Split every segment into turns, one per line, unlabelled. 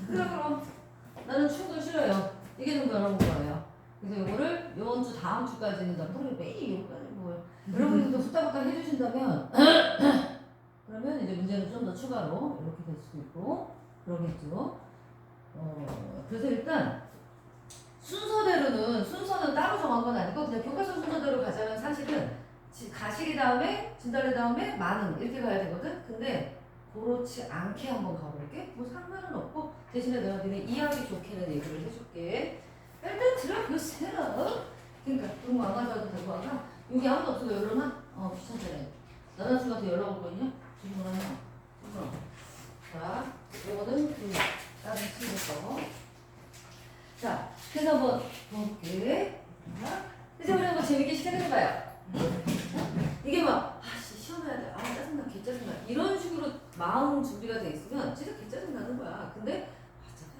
그럼 나는 충돌 싫어요. 이게 좀 어려운 거예요. 그래서 이거를 이번 주 다음 주까지는 남편이 매일 이거까지 뭐예요. 여러분들도 후딱후딱 해주신다면 그러면 이제 문제는 좀 더 추가로 이렇게 될 수도 있고 그러겠죠. 그래서 일단 순서는 따로 정한 건 아니고 그냥 교과서 순서대로 가자면 사실은 가시리 다음에 진달래 다음에 많은 이렇게 가야 되거든. 근데 그렇지 않게 한번 가볼게. 뭐 상관은 없고 대신에 내가 너네 이해하기 좋게는 얘기를 해줄게. 일단 들어보세요. 그러니까 그런 거 안 가져와도 되고 아까 여기 아무도 없어. 열어놔? 귀찮잖아. 나나중한테 연락 올 거냐? 지금 뭐라냐? 자, 이거는 그 다른 친구 거. 자, 그래서 한번 볼게. 이제 우리 한번 재밌게 시작해봐요. 이게 막 시험해야 돼. 짜증나, 개짜증나. 이런 식으로 마음 준비가 돼 있으면 진짜 개짜증나는 거야. 근데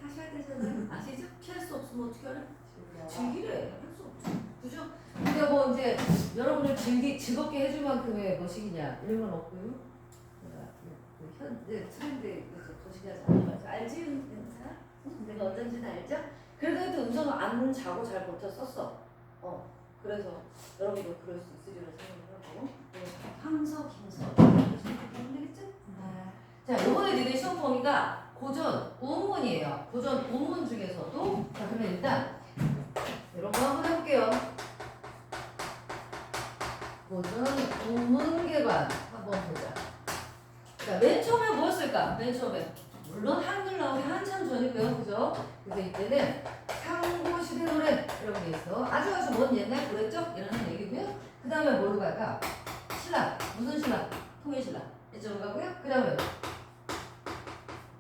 하셔야 되잖아요. 아시죠? 피할 수 없으면 어떻게 하래? 즐기래. 할 수 없죠. 그죠? 근데 뭐 이제 여러분을 즐겁게 해줄 만큼의 거식이냐 이런 건 없고요. 현재 트렌드에서 거식하지 않는 거죠. 알지? 은사? 내가 어쩐지는 알죠? 그래도 은서는 안 자고 잘 버텼었어. 그래서 여러분도 그럴 수 있으리라 생각을 하고 황석, 김석 그러면 되겠죠? 자, 이번에 니네 시험 범위가 고전 우문이에요. 고전 우문 중에서도 자, 그러면 일단 이런 거 한번 해볼게요. 고전 우문 개관 한번 보자. 자, 맨 처음에 뭐였을까? 맨 처음에 물론 한글 나오기 한참 전이고요, 그죠? 그래서 이때는 상고시대 노래 이런 게 있어. 아주 먼 옛날 그랬죠? 이라는 얘기고요. 그 다음에 뭘로 갈까? 신라. 무슨 신라? 통일신라. 이쪽으로 가고요. 그 다음에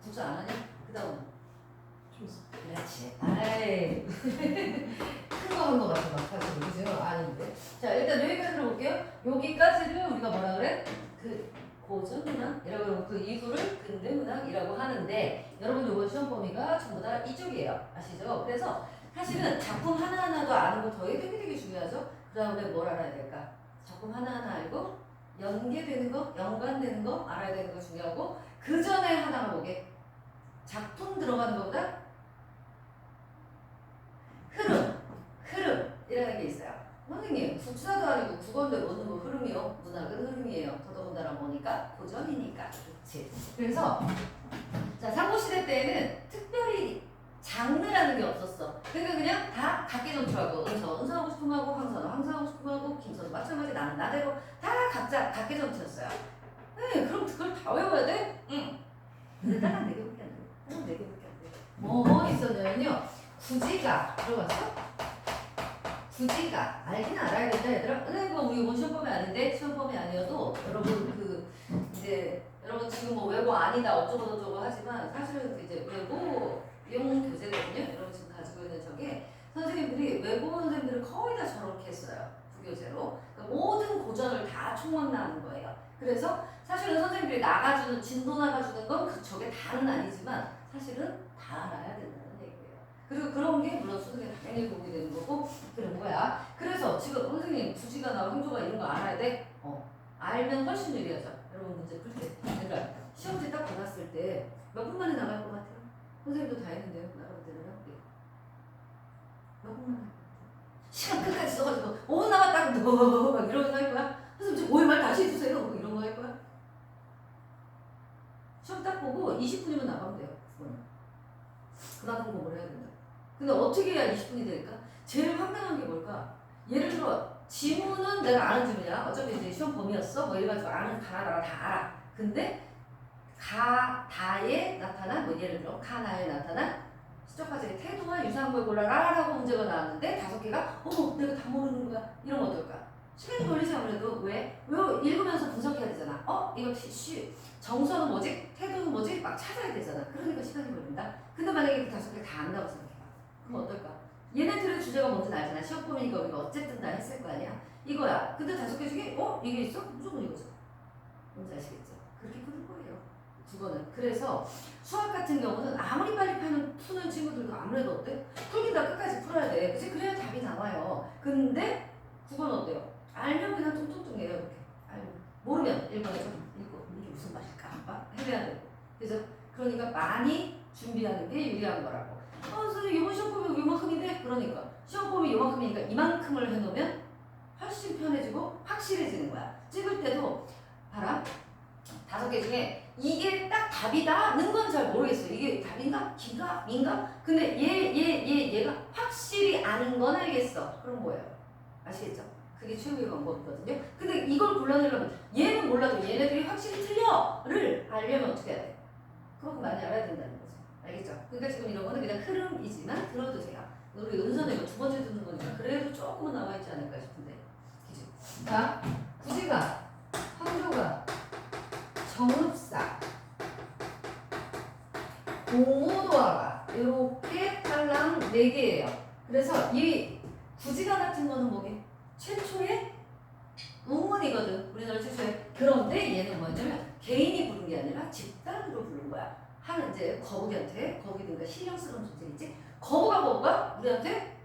국사 안 하냐? 그 다음은 그렇지. 아이 큰 거 한 거 같아 막 사실 그죠? 아닌데. 자, 일단 여기까지 들어볼게요. 여기까지를 우리가 뭐라 그래? 고전문학이라고 그 이후를 근대문학이라고 하는데 여러분 요번 시험 범위가 전부 다 이쪽이에요. 아시죠? 그래서 사실은 작품 하나하나도 아는 거 되게 중요하죠. 그 다음에 뭘 알아야 될까? 작품 하나하나 알고 연계되는 거, 연관되는 거 알아야 되는 거 중요하고 그 전에 하나가 뭐게? 작품 들어가는 것보다 흐름이라는 게 있어요. 선생님, 국사도 아니고 국어인데 뭐는 뭐 흐름이요? 문학은 흐름이에요. 더더군다나 뭐니까? 고전이니까. 그렇지. 그래서 자, 상고시대 때에는 특별히 장르라는 게 없었어. 그러니까 그냥 다 각기 전투하고 은서하고 싶으면 하고 황선하고 싶으면 하고 김선우 마찬가지 나는 나대로 다 각자 각기 전투였어요. 네, 그럼 그걸 다 외워야 돼? 응. 근데 딱 4개밖에 안 돼. 딱 4개밖에 안 돼. 뭐 있었냐면요. 구지가 들어봤어? 구지가 알긴 알아야 된다 얘들아. 근데 뭐 우리 이번 시험범위 아닌데 시험범위 아니어도 여러분 이제 여러분 지금 뭐 외고 아니다 어쩌고 하지만 사실은 이제 외고용 교재거든요. 여러분 지금 가지고 있는 저게 선생님들이 외고 선생님들은 거의 다 저렇게 했어요. 부교재로. 그러니까 모든 고전을 다 총망라하는 거예요. 그래서 사실은 선생님들이 나가주는 진도 나가주는 건 저게 다는 아니지만 사실은 다 알아야 된다는 얘기예요. 그리고 그런 게 물론 수능에 당연히 보게 되는 거고 그런 거야. 그래서 지금 선생님 부지가 나와 행조가 이런 거 알아야 돼? 알면 훨씬 유리하죠. 여러분 문제 풀 때. 그러니까 시험지 딱 받았을 때 몇 분 만에 나갈 것 같아요? 선생님도 다 했는데요. 나가볼 때는요. 몇 분 만에 시간 끝까지 써가지고 5분 남았다 막 이러면서 할 거야? 선생님 저 5일 말 다시 해주세요. 뭐 이런 거 할 거야? 시험 딱 보고 20분이면 나가면 돼요. 그 다음 공부를 해야 된다. 근데 어떻게 해야 20분이 될까? 제일 황당한 게 뭘까? 예를 들어 지문은 내가 아는 지문이야. 어차피 이제 시험 범위였어. 뭐 이래가지고 아는 가나다가 다 알아. 근데 다에 나타난 뭐 예를 들어 가나에 나타난 시적화적인 태도와 유사한 걸 골라라라고 문제가 나왔는데 5개가 내가 다 모르는 거야. 이러면 어떨까? 시간이 걸리지 아무래도. 왜 읽으면서 분석해야 되잖아. 이거 정서는 뭐지? 태도는 뭐지? 막 찾아야 되잖아. 그러니까 시간이 걸린다. 근데 만약에 그 5개 다 안다고 생각해봐. 그럼 어떨까? 얘네들의 주제가 뭔지 알잖아. 시험 범위니까 우리가 어쨌든 다 했을 거 아니야? 이거야. 근데 5개 중에 이게 있어? 무조건 이거죠. 뭔지 아시겠죠? 그렇게 푸는 거예요. 국어는. 그래서 수학 같은 경우는 아무리 빨리 푸는 친구들도 아무래도 어때? 풀긴 다 끝까지 풀어야 돼. 그치? 그래야 답이 나와요. 근데 국어는 어때요? 알면 그냥 뚱뚱뚱해요. 이렇게. 모르면 1번에서 읽고 이게 무슨 말일까? 막 해야 되고. 그래서 그러니까 많이 준비하는 게 유리한 거라고. 선생님 이번 시험 보면 이만큼인데? 그러니까 시험 보면 이만큼이니까 이만큼을 해놓으면 훨씬 편해지고 확실해지는 거야. 찍을 때도 봐라. 5개 중에 이게 딱 답이다는 건 잘 모르겠어요. 이게 답인가? 기가? 민가? 근데 얘가 확실히 아는 건 알겠어. 그런 거예요. 아시겠죠? 그게 최후의 방법이거든요. 근데 이걸 골라내려면 얘는 몰라도 얘네들이 확실히 틀려를 알려면 어떻게 해야 돼? 그만큼 많이 알아야 된다는 거죠. 알겠죠? 그러니까 지금 이런 거는 그냥 흐름이지만 들어도 돼요. 우리 은선에 이거 2번째 듣는 거니까 그래도 조금은 나와있지 않을까 싶은데. 그치? 자, 구지가, 황조가, 정읍사, 공호도화가 이렇게 탈랑 4개예요. 그래서 이 구지가 같은 거는 뭐게? 최초의 우문이거든. 우리나라 최초의. 그런데 얘는 뭐냐면 개인이 부른 게 아니라 집단으로 부른 거야. 하는 이제 거북이한테, 거북이니까 신령스러운 존재겠지? 거북아 우리한테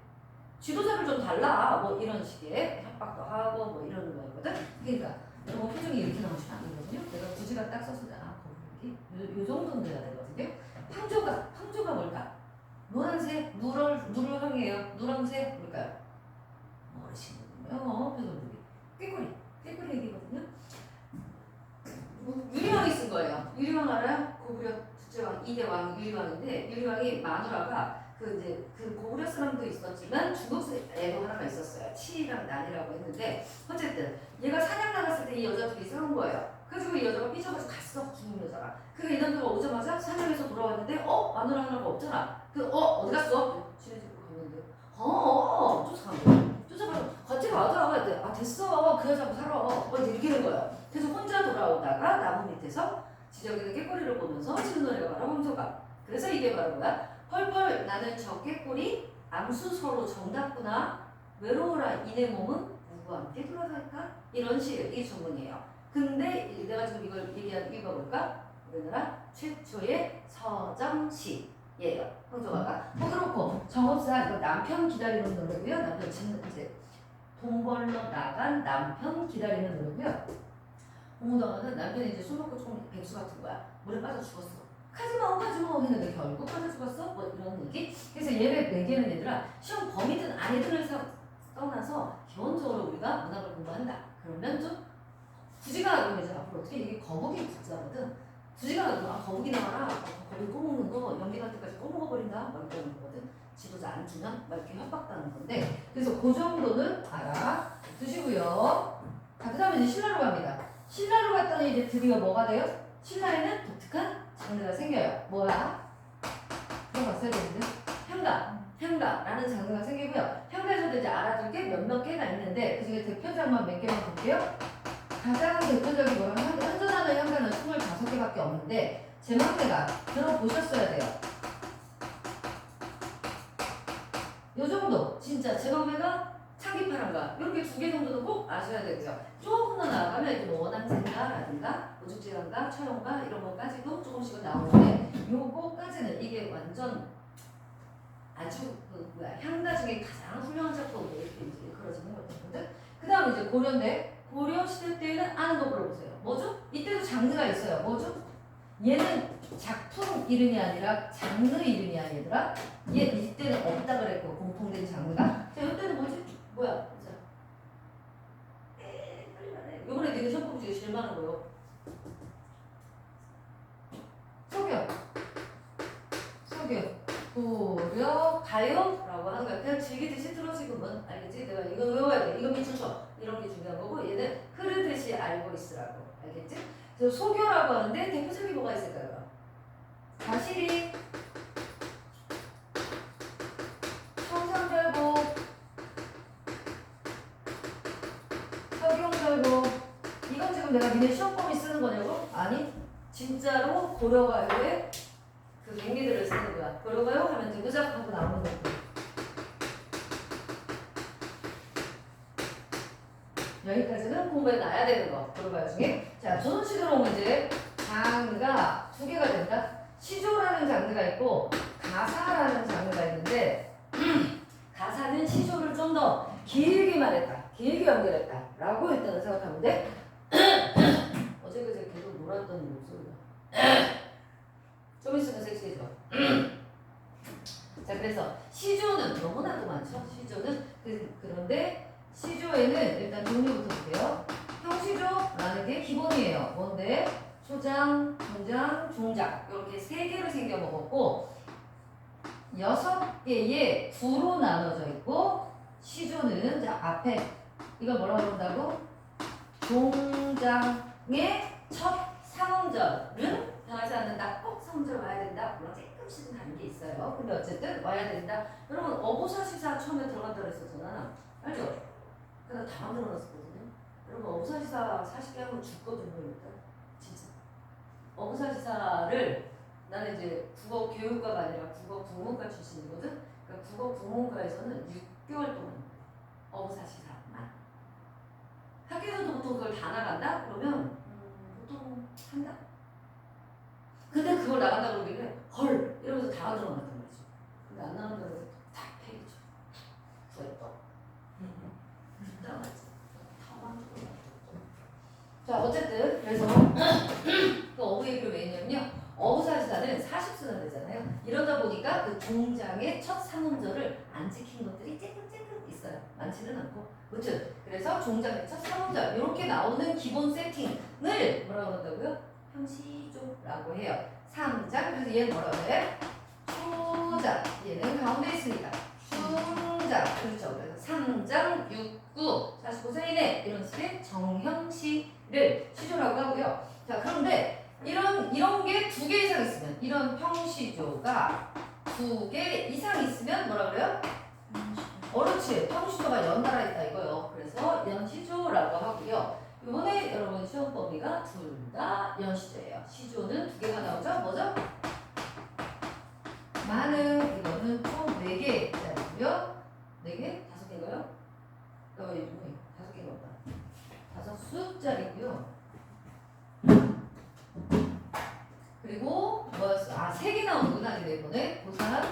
지도자를 좀 달라. 뭐 이런 식의 협박도 하고 뭐 이러는 거거든. 그러니까 너무 표정이 이렇게 나오시면 안 되거든요. 내가 구지가 딱 썼을 때 거북이 요 정도는 돼야 되거든요. 황조가 뭘까? 노란색, 누를 항이에요. 노란색 뭘까요? 어르신이군요. 표정들이 꾀꼬리 얘기거든요. 유리왕이 쓴 거예요. 유리왕 알아요? 고구려 둘째왕 2대 왕 유리왕인데 유리왕이 마누라가 그 고구려 사람도 있었지만 중국 애도 하나가 있었어요. 치랑 난이라고 했는데 어쨌든 얘가 사냥 나갔을 때 이 여자들이 싸운 거예요. 그래서 이 여자가 삐져가지고 갔어. 중국 여자가. 그 이남자가 오자마자 사냥에서 돌아왔는데 마누라 하나가 없잖아. 어디 갔어? 지네 집으로 갔는데 쫓아간 거야. 쫓아가서 같이 가자. 됐어. 그 여자하고 살아. 이렇게 된 거야. 그래서 혼자 돌아오다가 나무 밑에서 지저귀는 꾀꼬리를 보면서 지는 노래가 바로 황조가. 그래서 이게 바로 뭐야? 펄펄 나는 저 꾀꼬리 암수 서로 정답구나. 외로워라 이내 몸은 누구와 함께 돌아갈까? 이런 식의 전문이에요. 근데 내가 지금 이걸 읽어볼까? 우리나라 최초의 서정시예요. 황조가가. 그렇고 정읍사 이거 남편 기다리는 노래고요. 남편 이제 돈 벌러 나간 남편 기다리는 노래고요. 공호당하는 남편이 이제 술 먹고 좀 백수 같은 거야. 물에 빠져 죽었어. 가지마 했는데 결국 빠져 죽었어? 뭐 이런 얘기. 그래서 얘네 4개는 얘들아 시험 범위든 아니든을 떠나서 기본적으로 우리가 문학을 공부한다. 그러면 좀 구지가 그러면 이제 앞으로 어떻게 이게 거북이 구자거든. 구지가 거북이 나와라. 거북이 꼬먹는 거 연기 갈 때까지 꼬먹어버린다. 막 이러는 거거든. 지도자 안 주면 막 이렇게 협박다는 건데. 그래서 그 정도는 알아 두시고요. 자, 그 다음에 이제 신라로 갑니다. 신라로 갔더니 이제 드디어 뭐가 돼요? 신라에는 독특한 장르가 생겨요. 뭐야? 들어봤어야 되는데? 향가라는 장르가 생기고요. 향가에서도 이제 알아둘 게 몇몇 개가 있는데 그중에 대표작만 몇 개만 볼게요. 가장 대표적인 거는 현존하는 향가는 25개밖에 없는데 제 막내가 들어보셨어야 돼요. 요 정도 진짜 제 막내가 창기파란가 이렇게 2개 정도는 꼭 아셔야 되고요. 조금 더 나아가면 이제 뭐 원앙생가라든가 오죽지간가 처형가 이런 것까지도 조금씩은 나오는데 요거까지는 이게 완전 아주 향가 중에 가장 훌륭한 작품으로 이렇게 이제 그려지는 거거든. 그 다음 이제 고려인데 고려 시대 때는 아는 거 물어보세요. 뭐죠? 이때도 장르가 있어요. 뭐죠? 얘는 작품 이름이 아니라 장르 이름이야 얘들아. 얘 이때는 없다 그랬고 공통된 장르가. 자 이때는 뭐지? 뭐야? 자, 빨리 말해. 요번에 니네 시험 보고 제일 많은 거요. 소교, 고려, 가요라고 하는 거야. 그냥 즐기듯이 들어 지금은 알겠지? 내가 이거 외워야 돼. 이거 밑줄쳐. 이런 게 중요한 거고 얘는 흐르듯이 알고 있으라고. 알겠지? 그래서 소교라고 하는데 대표적인 뭐가 있을까요? 가시리, 청산절곡, 서경절곡. 이건 지금 내가 니네 시험 범위 쓰는 거냐고? 아니, 진짜로 고려가요의 그 맹기들을 쓰는 거야. 고려가요 하면 대구작하고 나오는 거고. 여기까지는 공부해 놔야 되는 거. 고려가요 중에. 자, 조선시대로 오면 이제 장르가 2개가 된다. 시조라는 장르가 있고 가사라는 장르가 있는데 가사는 시조를 좀 더 길게 말했다. 길게 연결했다. 라고 일단은 생각하면 돼. 어제 그제 계속 놀았던 목소리가. 좀 있으면 섹시해져. 자, 그래서 시조는 너무나도 많죠. 시조는 그런데 시조에는 일단 종류부터 볼게요. 형시조라는 게 기본이에요. 뭔데? 초장, 중장, 중장 이렇게 세 개로 생겨 먹었고 6개의 구로 나눠져 있고 시조는 자 앞에 이걸 뭐라고 한다고? 종장의 첫 상음절은 변하지 않는다. 꼭 상음절 와야 된다. 물론 조금씩은 다른 게 있어요. 근데 어쨌든 와야 된다. 여러분 어부사시사 처음에 들어간다고 했었잖아. 알죠? 그래서 다 만들어놨었거든요. 여러분 어부사시사 40개 하면 죽거든요. 일단 진짜 어부사시사를 나는 이제 국어 교육과가 아니라 국어 국문과 출신이거든. 그러니까 국어 국문과에서는 6개월 동안 어부사시사만 학교에서도 보통 그걸 다 나간다? 그러면 보통 한다. 근데 그걸 나간다 그러길래 헐 이러면서 다 들어갔단 말이죠. 근데 안 나간다고 해서 다 패이죠. 구했다. 나갔지. 자 어쨌든 그래서 그 어부 얘기를 왜 했냐면요. 어부사시사는 40수나 되잖아요. 이러다 보니까 그 종장의 첫 상음절을 안 지킨 것들이 쬐끔쬐끔 있어요. 많지는 않고. 무튼 그래서 종장의 첫 상음절 이렇게 나오는 기본 세팅을 뭐라고 그런다고요? 형시조라고 해요. 3장 그래서 얘는 뭐라고 해? 초장 얘는 가운데 있습니다. 중장 그렇죠. 그래서 3장 6구 45세 이내 이런 식의 정형시를 시조라고 하고요. 자 그런데 이런 게 2개 이상 있으면 이런 형시조가 2개 이상 있으면 뭐라 그래요? 그렇지. 형시조가 연달아 있다 이거요. 그래서 연시조라고 하고요. 이번에 여러분 시험 범위가 둘 다 연시조예요. 시조는 2개가 나오죠. 뭐죠? 많은 이거는 총 4개짜리고요. 4개? 5개인가요? 여기 5개가 없다. 5수짜리고요. 그리고 뭐였어? 3개 나오는구나 이번에 고산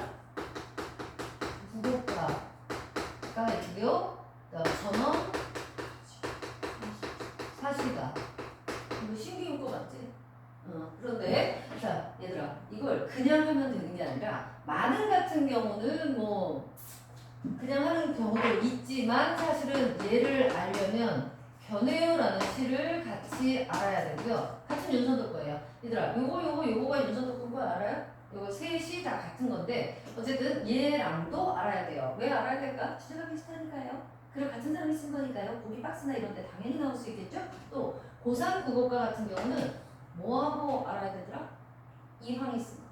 국어과가 있고요. 전원 사시가 이거 신기한 거 맞지? 그런데 자 얘들아 이걸 그냥 하면 되는 게 아니라 많은 같은 경우는 뭐 그냥 하는 경우도 있지만 사실은 얘를 알려면 견해요라는 시를 같이 알아야 되고요. 같은 윤선도 거예요. 얘들아 요거가 윤선도 건 거 알아요? 요거 셋이 다 같은 건데 어쨌든 얘랑도 알아야 돼요. 왜 알아야 될까? 주제가 비슷하니까요. 그리고 같은 사람이 쓴 거니까요. 보기 박스나 이런 데 당연히 나올 수 있겠죠? 또 고3 국어과 같은 경우는 뭐하고 알아야 되더라? 이황이 쓴 거.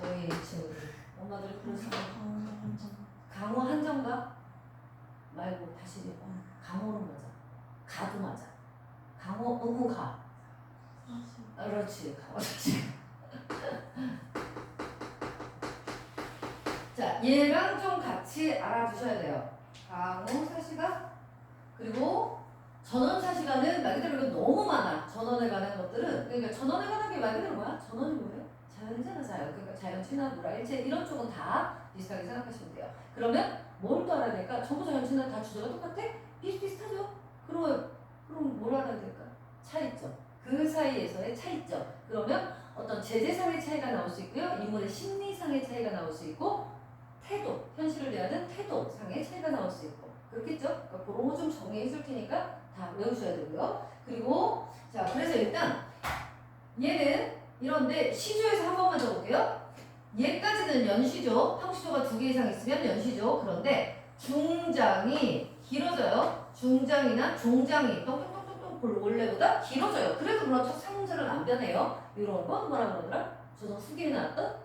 너희 친구들 엄마들 그런 사람 강호 한정가? 말고 다시 강호는 맞아. 가도 맞아. 강호 응우가. 그렇지. 강호지. 자, 얘랑 좀 같이 알아두셔야 돼요. 강호 사시가 그리고 전원 사시가는 말 그대로 이거 너무 많아. 전원에 관한 것들은 그러니까 전원에 관한 게 말 그대로 뭐야? 전원이 뭐예요? 자연이잖아 자연. 그러니까 자연, 친화, 물화, 일체 이런 쪽은 다 비슷하게 생각하시면 돼요. 그러면 뭘 또 알아야 될까? 전부 자연, 친화 다 주제가 똑같아? 비슷비슷하죠? 그럼 뭘 알아야 될까? 차이점. 그 사이에서의 차이점. 그러면 어떤 제재상의 차이가 나올 수 있고요. 인물의 심리상의 차이가 나올 수 있고 태도, 현실을 대하는 태도상의 차이가 나올 수 있고 그렇겠죠? 그러니까 그런 거 좀 정리해 줄 테니까 다 외우셔야 되고요. 그리고 자 그래서 일단 얘는 이런데 시조에서 한 번만 더 볼게요. 얘까지는 연시조, 형시조가 2개 이상 있으면 연시조. 그런데 중장이 길어져요. 중장이나 종장이 똥똥똥똥 원래보다 길어져요. 그래서 물론 첫 상음절은 안 변해요. 이런 건 뭐라 그러더라? 조선 후기에 나왔던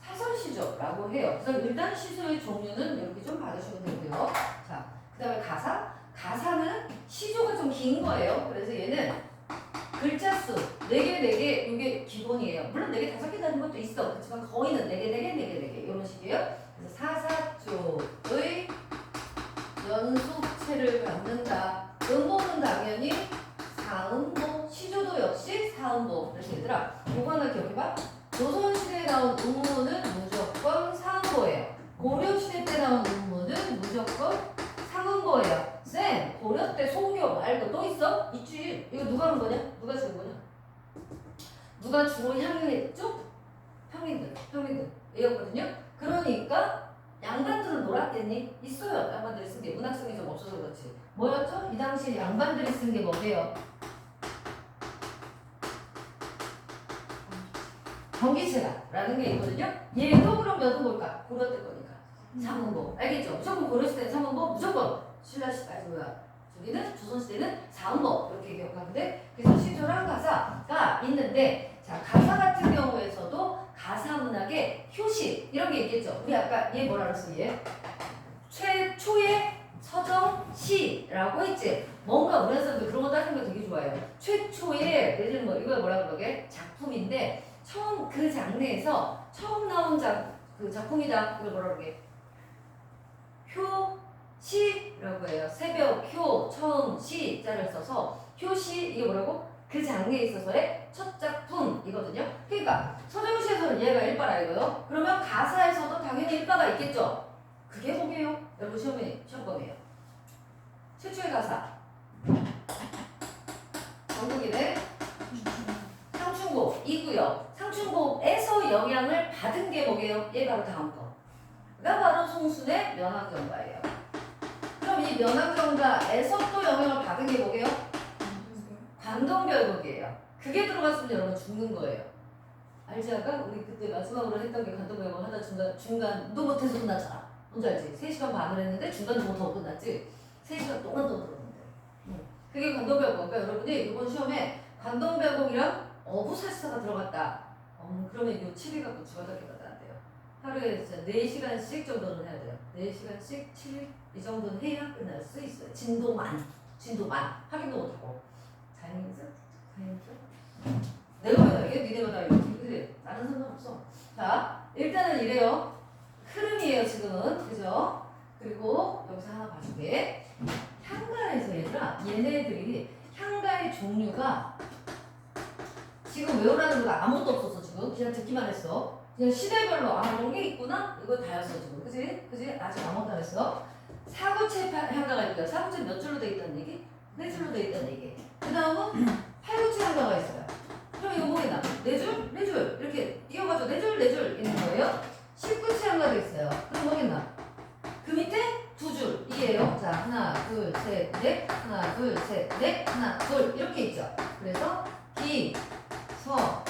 사설시조라고 해요. 그래서 일단 시조의 종류는 이렇게 좀 봐주시면 되고요. 자, 그 다음에 가사. 가사는 시조가 좀 긴 거예요. 그래서 얘는 글자 수 4개, 4개 이게 기본이에요. 물론 4개, 5개 다는 것도 있어. 그렇지만 거의는 4개, 4개, 4개, 4개 이런 식이에요. 그래서 사사쪽의 연속체를 갖는다. 음보는 당연히 사음보, 시조도 역시 사음보. 그래서 얘들아 이거 하나 기억해봐. 조선시대에 나온 음모는 무조건 사음보예요. 고려시대 때 나온 음모는 무조건 상음보예요. 쌤, 고려때 소교 말고 또 있어? 있지. 이거 누가 하는 거냐? 누가 지은 거냐? 누가 주로 향유했죠? 평민들. 이었거든요. 그러니까 양반들은 놀았겠니? 있어요. 양반들이 쓴 게 문학성이 좀 없어서 그렇지. 뭐였죠? 이 당시 양반들이 쓴 게 뭐게요? 경기체가라는 게 있거든요. 얘도 그럼 몇은 뭘까? 고려 때 거니까. 삼문보. 알겠죠? 무조건 고려시대는 삼문보, 무조건 신라시대, 저기는 조선시대는 사문보. 이렇게 기억하는데, 그래서 시조랑 가사가 있는데, 자, 가사 같은 경우에서도 가사 문학의 효시, 이런 게 있겠죠. 우리 아까 얘 뭐라 그랬어, 얘? 최초의 서정 시라고 했지. 뭔가 우리 사람들 그런 거 따지는 거 되게 좋아해요. 최초의, 예를 들면 뭐, 이거 뭐라 그러게? 작품인데, 처음 그 장르에서 처음 나온 그 작품이다. 이걸 뭐라 그러게? 효시라고 해요. 새벽 효 처음 시자를 써서 효시 이게 뭐라고? 그 장르에 있어서의 첫 작품이거든요. 그러니까 서정시에서는 얘가 일바라 이거요. 그러면 가사에서도 당연히 일바가 있겠죠. 그게 뭐게요? 여러분 시험범위에요. 최초의 가사. 정국이네. 상충곡이고요. 상충곡에서 영향을 받은 게 뭐게요? 얘 바로 다음 거. 가 바로 송순의 면학경가예요. 그럼 이 면학경가에서 또 영향을 받은 게 뭐게요? 관동별곡이에요. 그게 들어갔으면 여러분 죽는 거예요. 알지 아까? 우리 그때 마지막으로 했던 게 관동별곡 하다 중간도 못해서 끝났잖아. 뭔지 알지? 3시간 반을 했는데 중간도 못하고 끝났지? 3시간 동안 또 들었는데. 그게 관동별곡. 그러니까 여러분이 이번 시험에 관동별곡이랑 어부사시사가 들어갔다. 그러면 이거 7일 갖고 주어다게 받아 안 돼요. 하루에 진짜 4시간씩 정도는 해야 돼요. 4시간씩 7일 이 정도는 해야 끝날 수 있어요. 진도만 확인도 못하고. 다행이죠? 내가 왜 다행이야? 니네가 다행이지. 그래 나는 상관없어. 자 일단은 이래요. 흐름이에요 지금은. 그죠? 그리고 여기서 하나 봐줄게. 향가에서 얘들아 얘네들이 향가의 종류가 지금 외우라는 거가 아무것도 없었어 지금. 그냥 듣기만 했어. 그냥 시대별로 이런 게 있구나? 이거 다였어 지금. 그지? 아직 아무것도 안 했어. 사구체 향가가 있고요. 사구체 몇 줄로 돼 있다는 얘기? 4줄로 돼 있다는 얘기. 그 다음은 8구체 향가가 있어요. 그럼 이거 뭐겠나? 4줄? 4줄 이렇게 띄워가지고 4줄 있는 거예요. 10구체 향가도 있어요. 그럼 뭐겠나? 그 밑에 2줄 이에요. 자 하나 둘 셋 넷 하나 둘 셋 넷 하나 둘 이렇게 있죠. 그래서 기 서,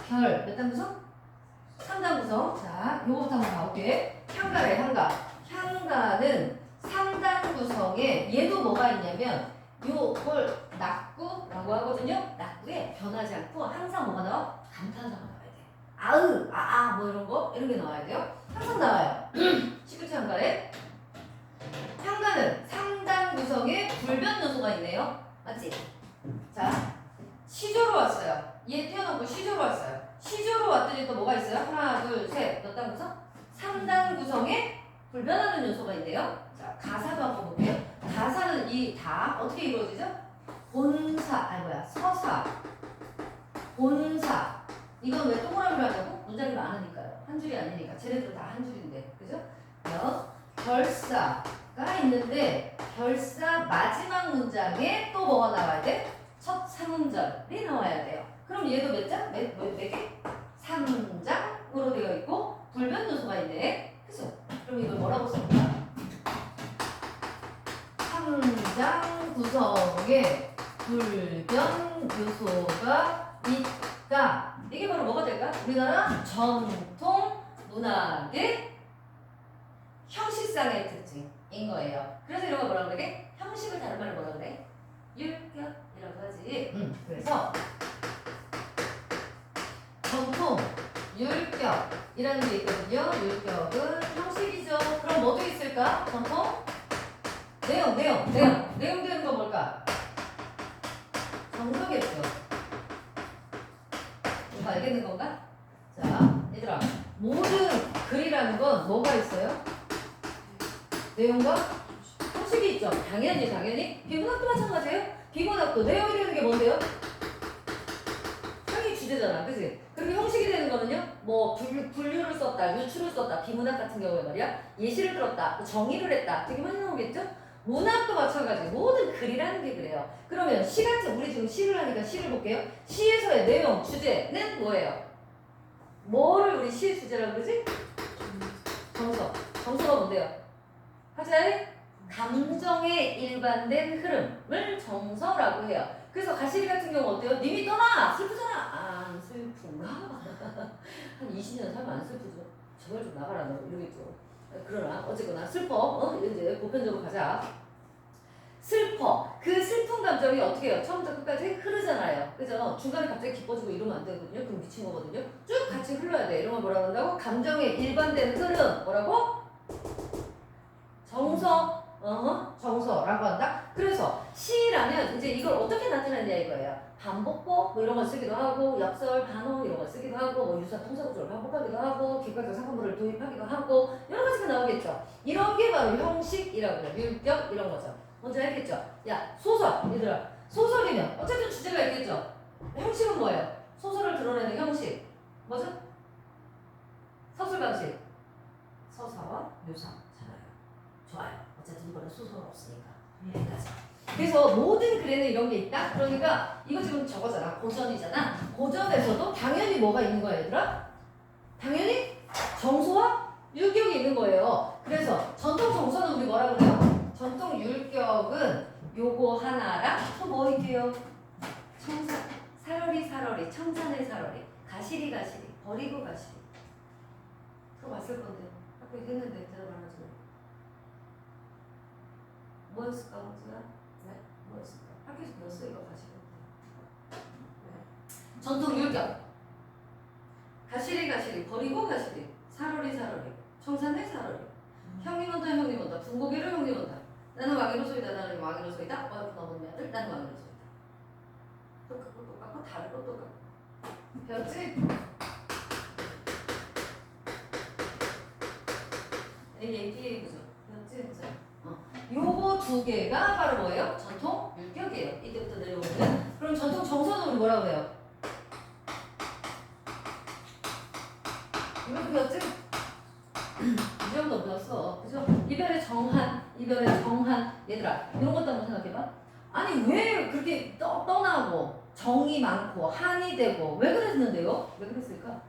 결, 몇 단 구성? 3단 구성. 자, 요거부터 한번 가볼게. 향가래, 향가. 향가는 3단 구성에 얘도 뭐가 있냐면 요걸 낙구라고 하거든요. 낙구에 변하지 않고 항상 뭐가 나와? 감탄사가 나와야 돼. 아으, 뭐 이런 거? 이런 게 나와야 돼요. 항상 나와요. 19체 향가래. 향가는 3단 구성에 불변 요소가 있네요. 맞지? 자, 시조로 왔어요. 얘 띄워놓고 시조로 왔어요. 시조로 왔더니 또 뭐가 있어요? 하나, 둘, 셋. 몇 단 구성? 3단 구성에 불변하는 요소가 있네요. 자, 가사도 한번 볼게요. 가사는 이 다 어떻게 이루어지죠? 본사, 서사, 본사. 이건 왜 동그라미로 하냐고? 문장이 많으니까요. 한 줄이 아니니까. 쟤네들은 다 한 줄인데. 그죠? 결사가 있는데 결사 마지막 문장에 또 뭐가 나와야 돼? 첫 3음절이 나와야 돼요. 그럼 얘도 몇 장? 몇 개? 3장으로 되어 있고 불변 요소가 있네. 그죠? 그럼 이걸 뭐라고 써볼까? 3장 구성에 불변 요소가 있다. 이게 바로 뭐가 될까? 우리나라 전통 문학의 형식상의 특징인 거예요. 그래서 이런 거 뭐라 그러게? 형식을 다른 말로 뭐라 그래? 율격이라고 하지. 그래서 전통, 율격이라는 게 있거든요. 율격은 형식이죠. 그럼 뭐도 있을까? 전통? 내용 되는 거 뭘까? 정서겠죠. 이거 알겠는 건가? 자, 얘들아, 모든 글이라는 건 뭐가 있어요? 내용과 형식이 있죠. 당연히. 비문학도 마찬가지예요. 비문학도 내용이 되는 게 뭔데요? 형이 주제잖아, 그치? 그리고 형식이 되는 거는요, 뭐 분류를 썼다, 유추를 썼다, 비문학 같은 경우에 말이야, 예시를 들었다, 정의를 했다, 되게 많이 나오겠죠? 문학도 마찬가지. 모든 글이라는 게 그래요. 그러면 시 같은 우리 지금 시를 하니까 시를 볼게요. 시에서의 내용, 주제는 뭐예요? 뭐를 우리 시의 주제라고 그러지? 정서. 정서가 뭔데요? 하자에 감정의 일관된 흐름을 정서라고 해요. 그래서 가시리 같은 경우 어때요? 님이 떠나! 슬프잖아! 안 슬픈가? 한 20년 살면 안 슬프죠? 제발 좀 나가라 너 이러겠죠. 그러나 어쨌거나 슬퍼. 이제 보편적으로 가자. 슬퍼. 그 슬픈 감정이 어떻게 해요? 처음부터 끝까지 흐르잖아요. 그죠? 중간에 갑자기 기뻐지고 이러면 안 되거든요. 그럼 미친 거거든요. 쭉 같이 흘러야 돼. 이런 걸 뭐라고 한다고? 감정의 일관된 흐름. 뭐라고? 정서. 정서라고 한다. 그래서 시라면 이제 이걸 어떻게 나타내냐 이거예요. 반복법 뭐 이런 걸 쓰기도 하고 역설, 반어 이런 걸 쓰기도 하고 뭐 유사 통사 구조를 반복하기도 하고 객관적 상관물을 도입하기도 하고 여러 가지가 나오겠죠. 이런 게 바로 형식이라고 해요. 율격 이런 거죠. 먼저 알겠죠? 야 소설 얘들아 소설이면 어쨌든 주제가 있겠죠. 형식은 뭐예요? 소설을 드러내는 형식 뭐죠? 서술 방식 서사와 묘사 잘해요. 좋아요. 어쨌든 이거는 소설 없으니까 여기까지. 그래서 모든 글에는 이런 게 있다. 그러니까 이거 지금 저거잖아. 고전이잖아. 고전에서도 당연히 뭐가 있는 거야 얘들아? 당연히 정서와 율격이 있는 거예요. 그래서 전통 정서는 우리 뭐라 그래요? 전통 율격은 요거 하나랑 또 뭐 있게요? 청사, 사러리 사러리, 청산의 사러리, 가시리 가시리, 버리고 가시리. 그거 봤을 건데 학교에 했는데 대답 안 하지. 뭐였을까? 네? 뭐였을까? 학교에서 배웠어 이거 가시리. 네. 전통 율격. 가시리 가시리, 버리고 가시리, 사러리 사러리, 청산의 사러리. 형님 온다 형님 온다, 분고개를 형님 온다. 나는 왕이로소이다 나는 왕이로소이다. 어여쁜 어머니 아들 나는 왕이로소이다. 또 그거 똑같고 다른 거 똑같고. 배웠지? AATA 그죠? 배웠지? 그죠? 요거 두 개가 바로 뭐예요? 전통 율격이에요. 이때부터 내려오면. 그럼 전통 정서는 우리 뭐라고 해요? 이것도 배웠지? 이 정도 배웠어. 그죠? 이별의 정한, 이별의 정한. 얘들아, 이런 것도 한번 생각해봐. 아니, 왜 그렇게 떠나고, 정이 많고, 한이 되고, 왜 그랬는데요? 왜 그랬을까?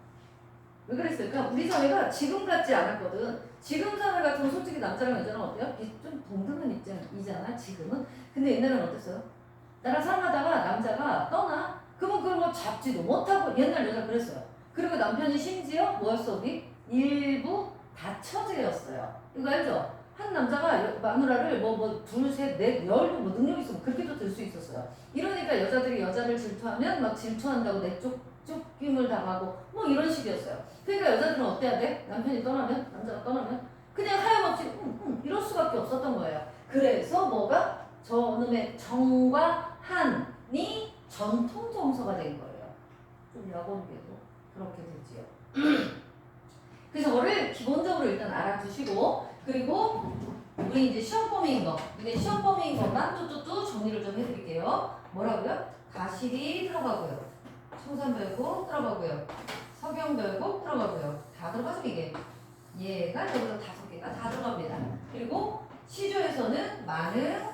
왜 그랬을까? 우리 사회가 지금 같지 않았거든. 지금 사회 같으면 솔직히 남자랑 여자랑 어때요? 좀 동등한 입장이잖아, 지금은. 근데 옛날에는 어땠어요? 나랑 사랑하다가 남자가 떠나? 그러면 그런 거 잡지도 못하고, 옛날 여자 그랬어요. 그리고 남편이 심지어 뭐였어, 우리? 일부 다처제였어요. 이거 알죠? 한 남자가 마누라를 둘, 셋, 넷, 열도 뭐 능력 있으면 그렇게도 들 수 있었어요. 이러니까 여자들이 여자를 질투하면 막 질투한다고 쫓김을 당하고 뭐 이런 식이었어요. 그러니까 여자들은 어때야 돼? 남편이 떠나면? 남자가 떠나면? 그냥 하염없이 이럴 수밖에 없었던 거예요. 그래서 뭐가? 저놈의 정과 한이 전통 정서가 된 거예요. 좀 여건게도 그렇게 되지요. 그래서 뭐를 기본적으로 일단 알아두시고 그리고 우리 이제 시험 범위인 거 이게 시험 범위인 것만 뚜뚜뚜 정리를 좀 해드릴게요. 뭐라고요? 가시리 들어가고요. 청산별곡 들어가고요. 서경별곡 들어가고요. 다 들어가죠 이게. 얘가 여기서 5개가 다 들어갑니다. 그리고 시조에서는 만응,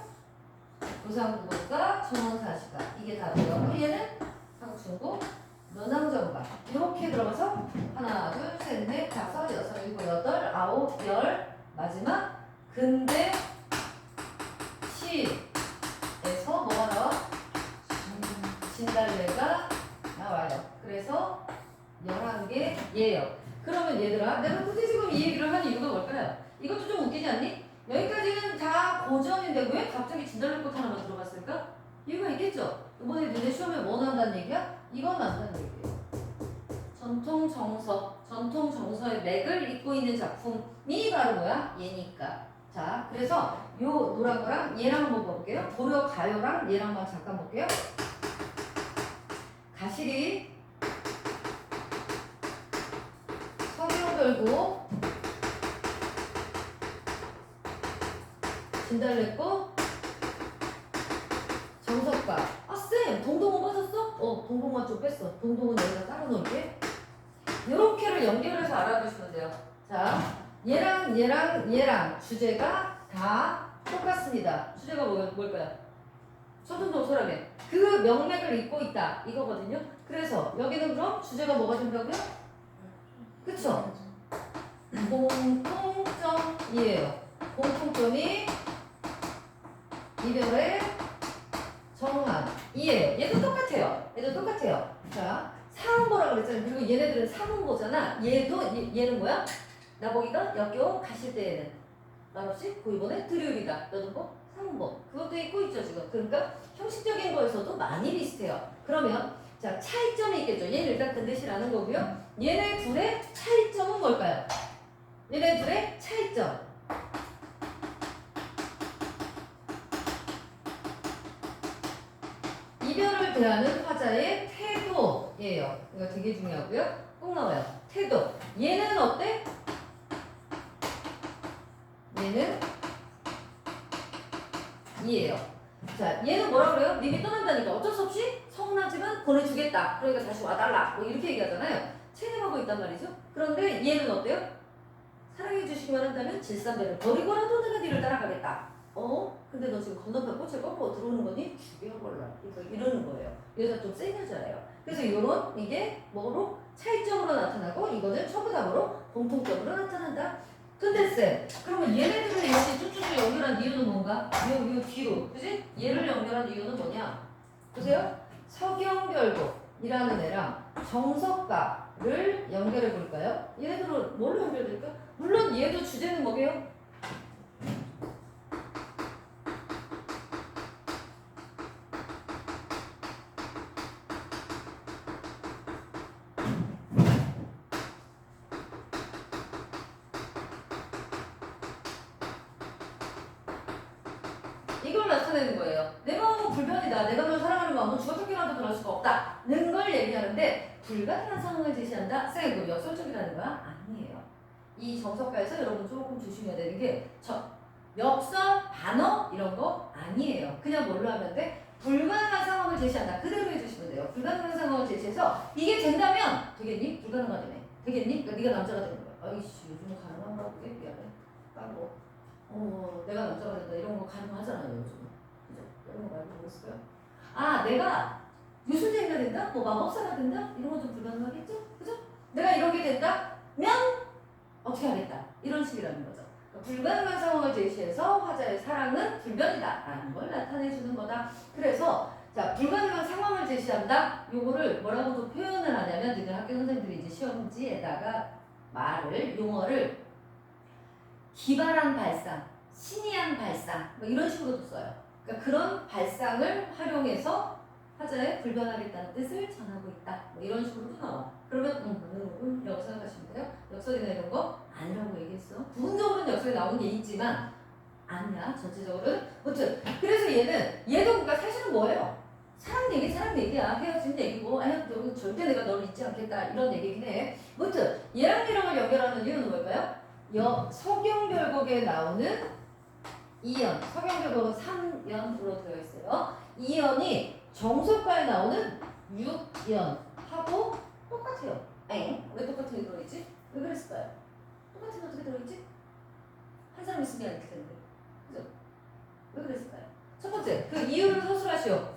부상국어과, 정원사시가 이게 다 들어가고 얘는 상충곡, 면항정가 이렇게 들어가서 하나, 둘, 셋, 넷, 다섯, 여섯, 일곱, 여덟, 아홉, 열 마지막 근대 시에서 뭐가 나와? 진달래가 나와요. 그래서 11개예요. 그러면 얘들아 내가 굳이 지금 이 얘기를 하는 이유가 뭘까요? 이것도 좀 웃기지 않니? 여기까지는 다 고전인데 왜 갑자기 진달래꽃 하나만 들어갔을까? 이유가 있겠죠? 이번에 너네 시험에 뭐 나온다는 얘기야? 이건 나온다는 얘기예요. 전통 정서의 맥을 잇고 있는 작품이 바로 뭐야? 얘니까. 자, 그래서 요 노란 거랑 얘랑 한번 볼게요. 고려 가요랑 얘랑 한번 잠깐 볼게요. 가시리, 서경별곡, 진달래꽃, 정석가. 아, 쌤! 동동은 빠졌어? 동동만 좀 뺐어. 동동은 여기다 따로 놓을게. 요렇게를 연결해서 알아두시면 돼요. 자, 얘랑 주제가 다 똑같습니다. 주제가 뭘까요? 천둥동소라며. 그 명맥을 잇고 있다. 이거거든요. 그래서 여기는 그럼 주제가 뭐가 된다고요? 그쵸? 공통점이에요. 공통점이 이별의 정함이에요. 얘도 똑같아요. 얘도 똑같아요. 자, 상음보라 그랬잖아요. 그리고 얘네들은 상음보잖아. 얘는 뭐야? 나보기가 역겨워 가실 때에는 말없이 고이번에 드리울이다. 너도 뭐? 상음보. 그것도 있고 있죠 지금. 그러니까 형식적인 거에서도 많이 비슷해요. 그러면 자 차이점이 있겠죠. 얘는 일단 근대시라는 거고요. 얘네 둘의 차이점은 뭘까요? 얘네 둘의 차이점. 이별을 대하는 화자의 태도예요. 이거 되게 중요하고요. 꼭 나와요. 태도. 얘는 어때? 얘는 이에요. 자, 얘는 뭐라 그래요? 님이 떠난다니까 어쩔 수 없이 서운하지만 보내주겠다. 그러니까 다시 와달라. 뭐 이렇게 얘기하잖아요. 체념하고 있단 말이죠. 그런데 얘는 어때요? 사랑해주시기만 한다면 질산배를 버리고라도 내가 니를 따라가겠다. 근데 너 지금 건너편 꽃을 꺾고 들어오는 거니? 죽여버려. 이러는 거예요. 여자 좀 센 여자예요. 그래서 이런 이게 뭐로 차이점으로 나타나고 이거는 초보답으로 공통점으로 나타난다. 근데 쌤, 그러면 얘네들을 이렇게 쭉쭉쭉 연결한 이유는 뭔가? 요 뒤로, 그지? 얘를 연결한 이유는 뭐냐? 보세요. 서경별곡이라는 애랑 정석가를 연결해 볼까요? 얘네들은 뭘로 연결될까? 물론 얘도 주제는 뭐게요? 이걸 나타내는 거예요. 내 마음은 불변이다. 내가 널 사랑하는 마음은 죽어쫓기라도 그럴 수가 없다는 걸 얘기하는데 불가능한 상황을 제시한다. 쌤, 그럼 역설적이라는 거야? 아니에요. 이 정석가에서 여러분 조금 조심해야 되는 게 역설, 반어 이런 거 아니에요. 그냥 뭘로 하면 돼? 불가능한 상황을 제시한다. 그대로 해주시면 돼요. 불가능한 상황을 제시해서 이게 된다면 되겠니? 불가능하다며. 되겠니? 그러니까 네가 남자가 되는 거야. 아이씨 요즘은 가능한가 보게 미안해. 깜고. 내가 남자가 된다 이런 거 가능하잖아요 요즘. 그죠? 이런 거 말고 뭐 있을까요? 아, 내가 유술쟁이가 된다? 뭐 마법사가 된다? 이런 거 좀 불가능하겠죠? 그죠? 내가 이런 게 된다면 어떻게 하겠다 이런 식이라는 거죠. 그러니까 불가능한 상황을 제시해서 화자의 사랑은 불변이다 라는 걸 나타내주는 거다. 그래서 자 불가능한 상황을 제시한다. 요거를 뭐라고 좀 표현을 하냐면 지금 학교 선생님들이 이제 시험지에다가 용어를 기발한 발상, 신이한 발상 뭐 이런 식으로도 써요. 그러니까 그런 발상을 활용해서 화자의 불변하겠다는 뜻을 전하고 있다. 뭐 이런 식으로도 나와. 그러면 라고 생각하시면 돼요. 역설이나 이런 거 아니라고 얘기했어. 부분적으로는 역설이 나오는 게 있지만 아니야. 전체적으로는. 아무튼 그래서 얘도 그러니까 사실은 뭐예요? 사랑 얘기야. 헤어진 얘기고 절대 내가 너를 잊지 않겠다 이런 얘기긴 해. 아무튼 얘랑 얘랑을 연결하는 이유는 뭘까요? 서경별곡에 나오는 2연, 서경별곡은 3연으로 되어 있어요. 2연이 정석가에 나오는 6연하고 똑같아요. 왜 똑같은 게 들어있지? 왜 그랬을까요? 똑같은 게 어떻게 들어있지? 한 사람 있으면 이렇게 되는데. 그죠? 왜 그랬을까요? 첫 번째, 그 이유를 서술하시오.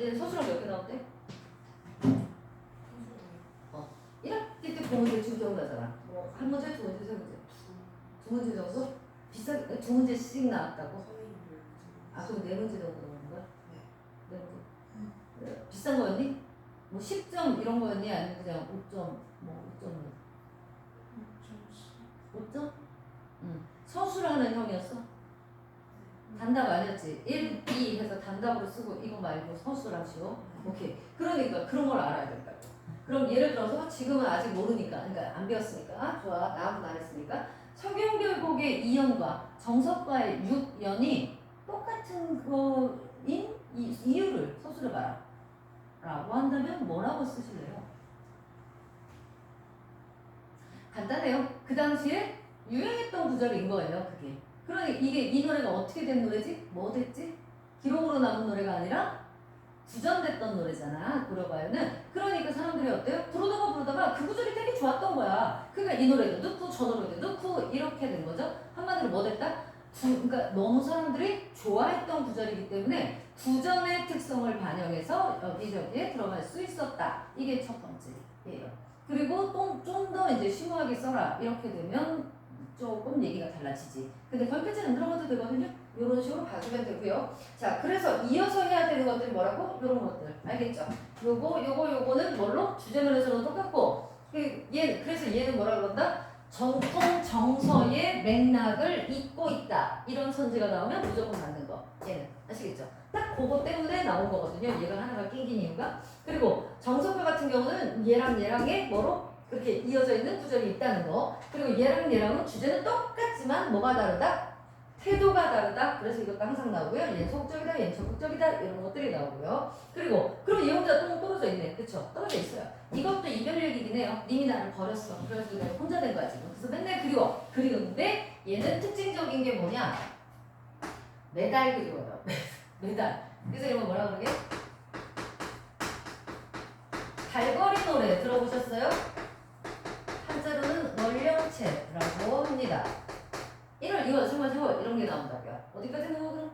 얘는 서술은 몇 개 나온대? 1학기 때 보면 대충 기억나잖아. 한 문제, 두 문제, 세 문제. 두 문제 정도? 비싸게, 두 문제씩 나왔다고? 그럼 네 문제 정도 나오는 거야? 네 문제. 비싼 거였니? 뭐 10점 이런 거였니? 아니면 그냥 5점, 5점? 서술하는 형이었어? 단답 아니었지? 1, 2 해서 단답으로 쓰고 이거 말고 서술하시오. 오케이. 그러니까 그런 걸 알아야 될까? 그럼 예를 들어서 지금은 아직 모르니까, 그러니까 안 배웠으니까, 좋아, 나하고 안 했으니까 서경별곡의 2연과 정석과의 6연이 똑같은 거인 이유를 서술해봐라 라고 한다면 뭐라고 쓰실래요? 간단해요. 그 당시에 유행했던 구절인 거예요. 그게. 그러니 이 노래가 어떻게 된 노래지? 뭐 됐지? 기록으로 남은 노래가 아니라 구전됐던 노래잖아. 고려가요는. 그러니까 사람들이 어때요? 부르다가 그 구절이 되게 좋았던 거야. 그러니까 이 노래도 넣고 저 노래도 넣고 이렇게 된 거죠. 한마디로 뭐 됐다? 그러니까 너무 사람들이 좋아했던 구절이기 때문에 구전의 특성을 반영해서 여기저기에 들어갈 수 있었다. 이게 첫 번째예요. 그리고 좀 더 이제 심오하게 써라. 이렇게 되면 조금 얘기가 달라지지. 근데 거기까지는 안 들어가도 되거든요. 이런 식으로 봐주면 되고요. 자, 그래서 이어서 해야 되는 것들이 뭐라고? 이런 것들. 알겠죠? 요거는 뭘로? 주제문에서는 똑같고, 그래서 얘는 뭐라 그런다? 전통 정서의 맥락을 잇고 있다. 이런 선지가 나오면 무조건 맞는 거. 얘는. 아시겠죠? 딱 그거 때문에 나온 거거든요. 얘가 하나가 낑긴 이유가. 그리고 정석글 같은 경우는 얘랑의 뭐로? 그렇게 이어져 있는 구절이 있다는 거. 그리고 얘랑은 주제는 똑같지만 뭐가 다르다? 태도가 다르다. 그래서 이것도 항상 나오고요. 얘는 소극적이다, 얘는 적극적이다. 이런 것들이 나오고요. 그리고 얘 혼자 또 떨어져 있네. 그쵸? 떨어져 있어요. 이것도 이별 얘기긴 해요. 님이 나를 버렸어. 그래서 내가 혼자 된 거야 지금. 그래서 맨날 그리워. 그리는데 얘는 특징적인 게 뭐냐? 매달 그리워요. 매달. 그래서 이런 거 뭐라 그러게? 달거리 노래 들어보셨어요? 한자로는 월령체라고 합니다. 이거 정말 이런 게 나온다고요. 어디까지 나오거든?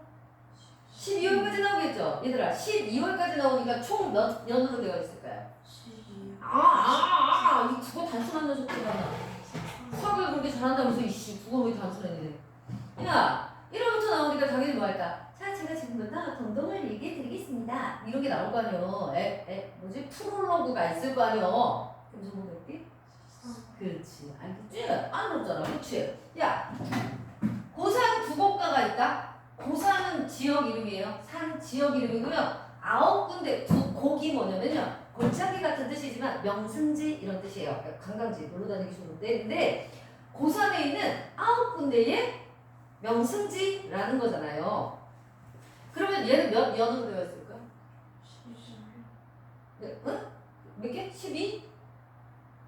12월까지 나오겠죠? 얘들아 12월까지 나오니까 총 몇 년으로 되어 있을까요?
12.
이 국어 단순한 녀석 들어간다. 수학을 그렇게 잘한다면서 이씨 국어 왜 단순했니? 야 1월부터 나오니까 당연히 뭐 할까? 자, 제가 지금부터 동동을 얘기해 드리겠습니다. 이런 게 나올 거 아니요. 뭐지? 프롤로그가 있을 거 아니요. 그럼 좀 뭐겠지? 그렇지. 알겠지? 안 어렵잖아. 그렇지? 야, 고산 국어과가 있다? 고산은 지역 이름이에요. 산 지역 이름이고요. 9군데 곡이 뭐냐면요. 골짜기 같은 뜻이지만 명승지 이런 뜻이에요. 관광지 놀러 다니기 좋은 데인데 고산에 있는 9군데의 명승지라는 거잖아요. 그러면 얘는 몇 년으로 되어 있을까?
12.
응? 몇 개? 12?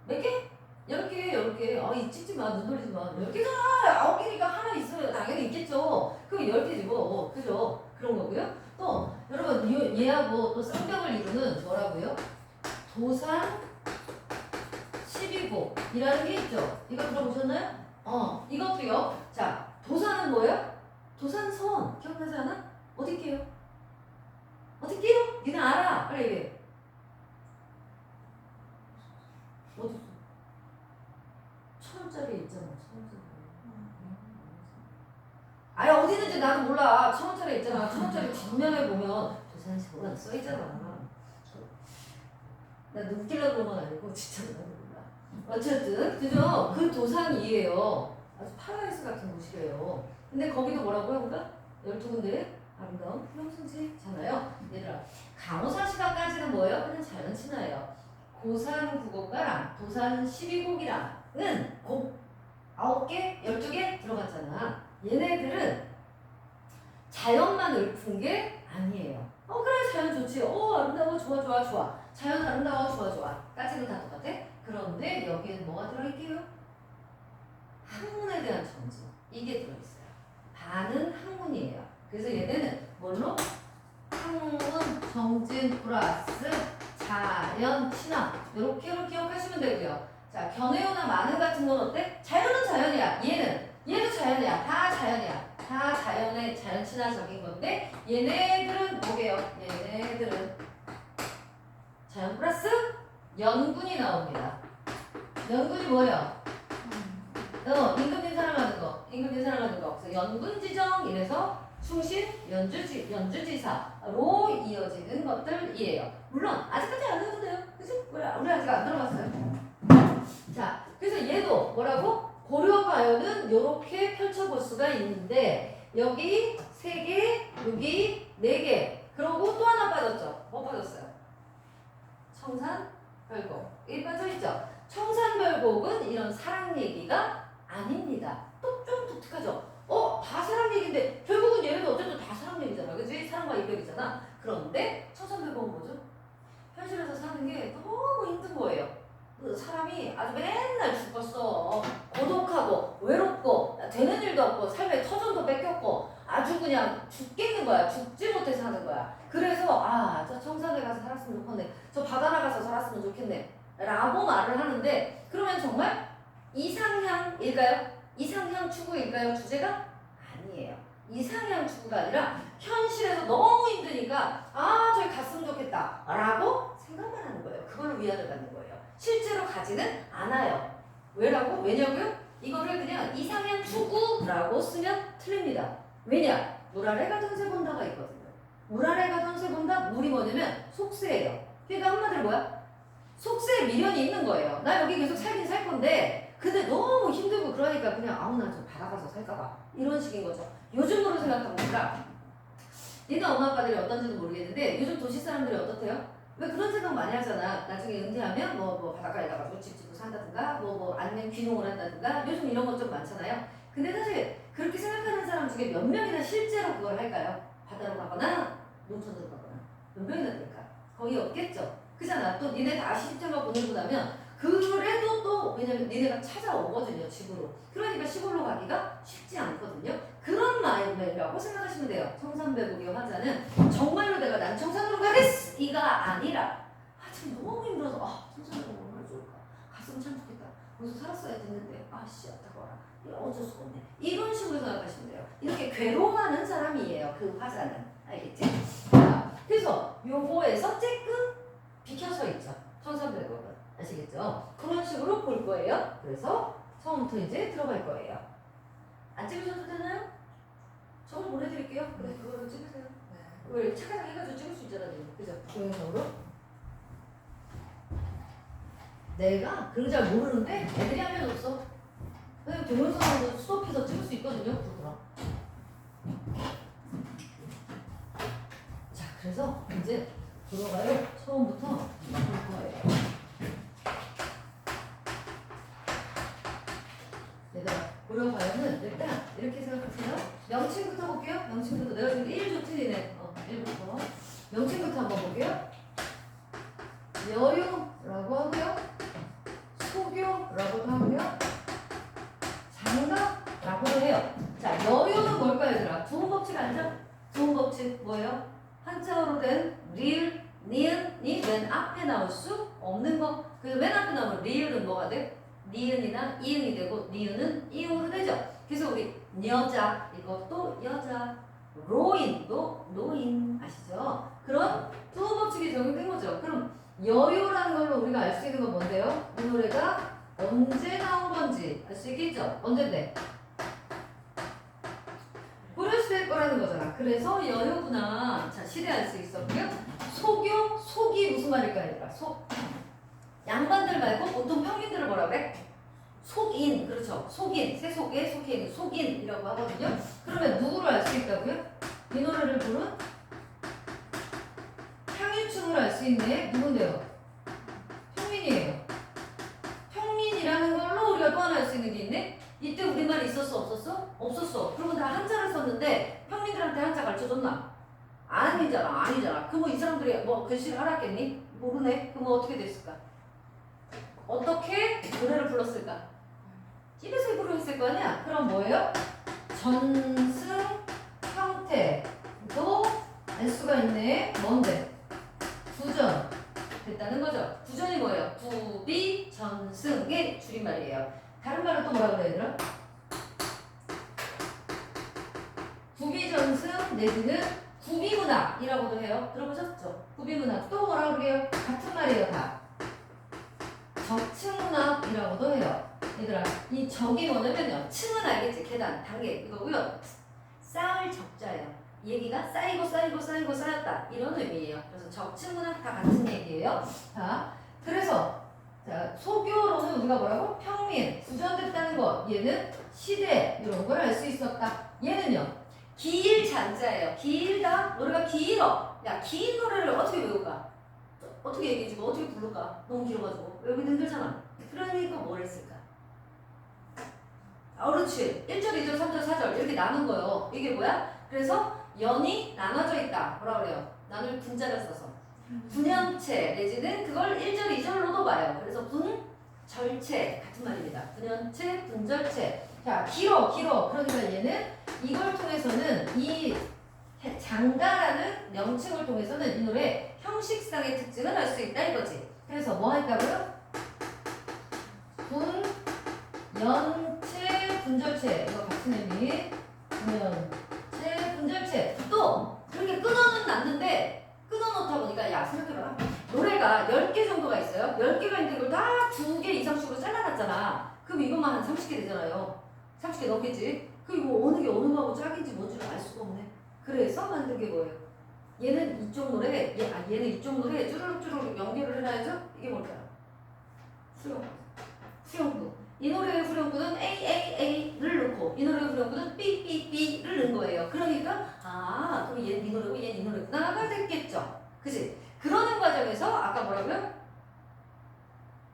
몇 개? 10개. 이 찍지 마, 눈 돌리지 마. 10개잖아! 9개니까 하나 있으면 당연히 있겠죠. 그럼 10개지 뭐. 그죠? 그런 거고요. 또, 여러분, 얘하고 또 쌍벽을 이루는 뭐라고요? 도산 12곡이라는 게 있죠. 이거 들어보셨나요? 이것도요. 자, 도산은 뭐예요? 도산선. 기억나지 않아? 어딜게요? 어딜게요? 니네 알아. 빨리 얘기해. 어디 1,000원짜리 있잖아. 1,000원짜리. 아니 어디든지 나도 몰라. 1,000원짜리 있잖아. 1,000원짜리 뒷면에 보면 도산시보가 써있잖아. 나 웃기려고 그런 건 아니고 진짜 나도 몰라. 어쨌든 그죠? 그 도산이에요. 아주 파라다이스 같은 곳이래요. 근데 거기도 뭐라고 해볼까? 12군데 아름다운 명승지잖아요. 얘들아 강호사 시각까지는 뭐예요? 그냥 자연 친화예요. 고산 국어과랑 도산 12곡이랑은 곡 9개, 12개 들어갔잖아. 얘네들은 자연만 읊은 게 아니에요. 그래 자연 좋지. 아름다워 좋아. 자연 아름다워 좋아. 까지는 다 똑같아. 그런데 여기에는 뭐가 들어있게요? 학문에 대한 정지. 이게 들어있어요. 반은 학문이에요. 그래서 얘네는 뭘로? 학문, 정진, 플러스 자연, 친화 이렇게 기억하시면 되고요. 자, 견해어나 만은 같은 건 어때? 자연은 자연이야. 얘도 자연이야. 다 자연이야. 다 자연의 자연 친화적인 건데 얘네들은 뭐게요? 얘네들은 자연 플러스 연군이 나옵니다. 연군이 뭐예요? 임금님 사랑하는 거. 그래서 연군지정 이래서 충신, 연주지사로 이어지는 것들이에요. 물론 아직까지 안 해도 돼요. 그치? 우리 아직 안 들어갔어요. 자, 그래서 얘도 뭐라고? 고려가요는 이렇게 펼쳐볼 수가 있는데 여기 3개, 여기 4개 그러고 또 하나 빠졌죠? 뭐 빠졌어요? 청산별곡. 이 빠져있죠? 청산별곡은 이런 사랑 얘기가 아닙니다. 또 좀 독특하죠? 다 사랑 얘기인데 결국은 얘네도 어쨌든 다 사랑 얘기잖아. 그치? 사랑과 이별이잖아. 그런데 청산별곡은 뭐죠? 현실에서 사는 게 너무 힘든 거예요. 사람이 아주 맨날 죽었어. 고독하고 외롭고 되는 일도 없고 삶의 터전도 뺏겼고 아주 그냥 죽겠는 거야. 죽지 못해 사는 거야. 그래서 저 청산에 가서 살았으면 좋겠네. 저 바다나 가서 살았으면 좋겠네. 라고 말을 하는데 그러면 정말 이상향일까요? 이상향 추구일까요? 주제가? 아니에요. 이상향 추구가 아니라 현실에서 너무 힘드니까 저기 갔으면 좋겠다 라고 생각만 하는 거예요. 그걸로 위안을 받는 거예요. 실제로 가지는 않아요. 왜라고? 왜냐고요? 이거를 그냥 이상향 추구라고 쓰면 틀립니다. 왜냐? 물 아래 가던 새 본다가 있거든요. 물 아래 가던 새 본다? 물이 뭐냐면 속세예요. 그러니까 한마디로 뭐야? 속세에 미련이 있는 거예요. 나 여기 계속 살긴 살 건데 근데 너무 힘들고 그러니까 그냥 나 좀 바다 가서 살까봐 이런 식인 거죠. 요즘으로 생각해보니까 니네 엄마 아빠들이 어떤지도 모르겠는데 요즘 도시 사람들이 어떻대요? 왜 그런 생각 많이 하잖아. 나중에 은퇴하면 뭐 바닷가에 가가지고 집 짓고 산다든가 아니면 귀농을 한다든가 요즘 이런 것 좀 많잖아요. 근데 사실 그렇게 생각하는 사람 중에 몇 명이나 실제로 그걸 할까요? 바다로 가거나 농촌으로 가거나 몇 명이나 될까? 거의 없겠죠. 그잖아. 또 니네 다 시집장가 보내고 나면 그래도 또 왜냐면 니네가 찾아오거든요. 집으로. 그러니까 시골로 가기가 쉽지 않거든요. 그런 마음이라고 생각하시면 돼요. 청산배국의 화자는 정말로 내가 난 청산으로 가겠어! 이가 아니라 참 너무 힘들어서 청산으로 얼마나 좋을까? 갔으면 참 좋겠다. 거기서 살았어야 됐는데 안타까워라. 어쩔 수가 없네. 이런 식으로 생각하시면 돼요. 이렇게 괴로워하는 사람이에요. 그 화자는. 알겠지? 자, 그래서 요거에서 조금 비켜서 있죠. 청산배국은. 아시겠죠? 그런 식으로 볼 거예요. 그래서 처음부터 이제 들어갈 거예요. 안 찍으셔도 되나요? 저걸 보내드릴게요. 그래, 그거를 찍으세요. 왜 차가장 해가지고 찍을 수 있잖아, 그죠? 동영상으로. 내가 그런 잘 모르는데 애들이 하면 없어. 그냥 동영상으로 스톱해서 찍을 수 있거든요. 그거랑. 자, 그래서 이제 들어가요. 처음부터 볼 거예요. 고려과연은 일단 이렇게 생각하세요. 명칭부터 볼게요. 명칭부터 내가 지금 1조 틀리네. 1부터 명칭부터 한번 볼게요. 여유라고 하고요. 소교라고도 하고요. 장가라고도 해요. 자, 여유는 뭘까요, 얘들아? 두음 법칙 알죠? 두음 법칙 뭐예요? 한자어로 된 리을, 니은이 맨 앞에 나올 수 없는 거. 그래서 맨 앞에 나오면 리을은 뭐가 돼? 니은이나 이응이 되고 니은은 이응으로 되죠. 그래서 우리 여자 이것도 여자, 로인도 노인 아시죠? 그런 두어 법칙이 적용된 거죠. 그럼 여유라는 걸로 우리가 알 수 있는 건 뭔데요? 이 노래가 언제 나온 건지 알 수 있겠죠? 언제인데? 고려시대 거라는 거잖아. 그래서 여유구나. 자, 시대 알 수 있었고요. 소교, 속이 무슨 말일까요, 얘들아? 속. 양반들 말고 보통 평민들을 뭐라 그래? 속인, 그렇죠. 속인, 세속에 속해 있는 속인이라고 하거든요. 그러면 누구를 알 수 있다고요? 이 노래를 부른 향유충을 알 수 있네. 누군데요? 평민이에요. 평민이라는 걸로 우리가 또 하나 알 수 있는 게 있네. 이때 우리말이 있었어, 없었어? 없었어. 그러면 다 한자를 썼는데 평민들한테 한자 가르쳐줬나? 아니잖아. 그럼 이 사람들이 글씨를 알았겠니? 모르네. 그럼 어떻게 됐을까? 어떻게 노래를 불렀을까? 입에서 입으로 했을 거 아니야? 그럼 뭐예요? 전승 형태도 알 수가 있네. 뭔데? 부전 됐다는 거죠. 부전이 뭐예요? 부비 전승의 줄임말이에요. 다른 말로 또 뭐라 그래야 되나? 구비전승 내지는 구비문학이라고도 해요. 들어보셨죠? 구비문학 또 뭐라 그래요? 같은 말이에요. 다 적층문학이라고도 해요. 얘들아, 이 적이 뭐냐면요. 층은 알겠지? 계단, 단계 이거고요. 쌓을 적자예요. 이 얘기가 쌓였다 이런 의미예요. 그래서 적층문학 다 같은 얘기예요. 자, 그래서 자, 소교로는 우리가 뭐라고? 평민, 구전됐다는 거. 얘는 시대 이런 걸 알 수 있었다. 얘는요. 길잔자예요. 길다. 노래가 길어. 야, 긴 노래를 어떻게 외울까? 어떻게 얘기해주고 어떻게 부를까? 너무 길어가지고 외우기 힘들잖아. 그러니까 뭘 했을까? 그렇지. 1절, 2절, 3절, 4절 이렇게 나눈 거예요. 이게 뭐야? 그래서 연이 나눠져 있다. 뭐라 그래요? 나눌 분자를 써서 분연체 내지는 그걸 1절, 2절로도 봐요. 그래서 분절체 같은 말입니다. 분연체, 분절체. 자, 길어. 그러니까 얘는 이걸 통해서는 이 장가라는 명칭을 통해서는 이 노래 형식상의 특징을 알 수 있다 이거지. 그래서 뭐 할까고요? 분연체, 분절체 이거 같은 의미. 분연체, 분절체. 또 그렇게 끊어는 놨는데 끊어놓다 보니까 야 생각해봐라. 노래가 10개 정도가 있어요. 10개가 있는데 이걸 다 2개 이상씩으로 잘라놨잖아. 그럼 이것만 한 30개 되잖아요. 30개 넘겠지? 그리고 어느 게 어느 거하고 짝인지 뭔지를 알 수가 없네. 그래서 만든 게 뭐예요? 얘는 이쪽 노래, 얘는 이쪽 노래 쭈르륵 연결을 해놔야죠? 이게 뭘까요? 수영구. 이 노래의 후렴구는 AAA를 넣고 이 노래의 후렴구는 BBB를 넣은 거예요. 그러니까 그럼 얘는 이 노래고 얘는 이 노래구나가 됐겠죠. 그치? 그러는 과정에서 아까 뭐라고요?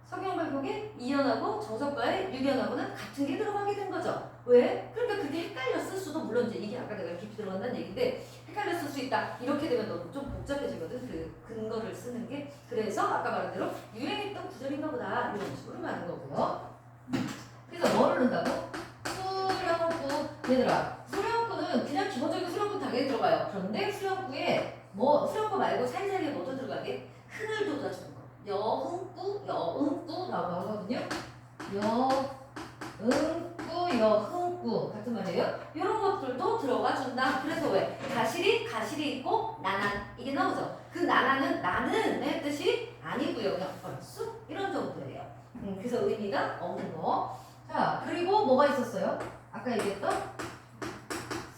석영발곡에 이연하고 정석가의 유연하고는 같은 게 들어가게 된 거죠. 왜? 그러니까 그게 헷갈렸을 수도 물론 이제 이게 아까 내가 깊이 들어간다는 얘기인데 헷갈렸을 수 있다. 이렇게 되면 너무 좀 복잡해지거든. 그 근거를 쓰는 게. 그래서 아까 말한 대로 유행했던 구절인가 보다 이런 식으로 말하는 거고요. 그래서 뭐를 넣는다고? 후렴구. 얘들아 후렴구는 그냥 기본적인 후렴구 당연히 들어가요. 그런데 후렴구에 후렴구 말고 사이사이에 뭐도 들어가게? 흥을 돋아주는 거. 여흥구 라고 하거든요. 여흥구, 여흥구 같은 말이에요. 이런 것들도 들어가 준다. 그래서 왜? 가실이 있고 나난 이게 나오죠. 그 나난은 나는의 뜻이 아니고요. 그냥 얼쑤 이런 정도예요. 그래서 의미가 없는 거. 자, 그리고 뭐가 있었어요? 아까 얘기했던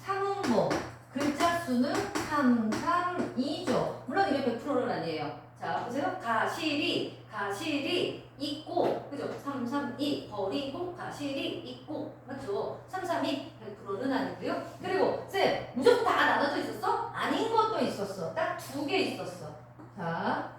상음보. 글자 수는 3, 3, 2죠. 물론 이게 100%는 아니에요. 자, 보세요. 가실이 있고, 그죠? 3, 3, 2. 버리고, 가실이 있고. 맞죠? 3, 3, 2. 100%는 아니고요. 그리고, 쌤, 무조건 다 나눠져 있었어? 아닌 것도 있었어. 딱 2개 있었어. 자,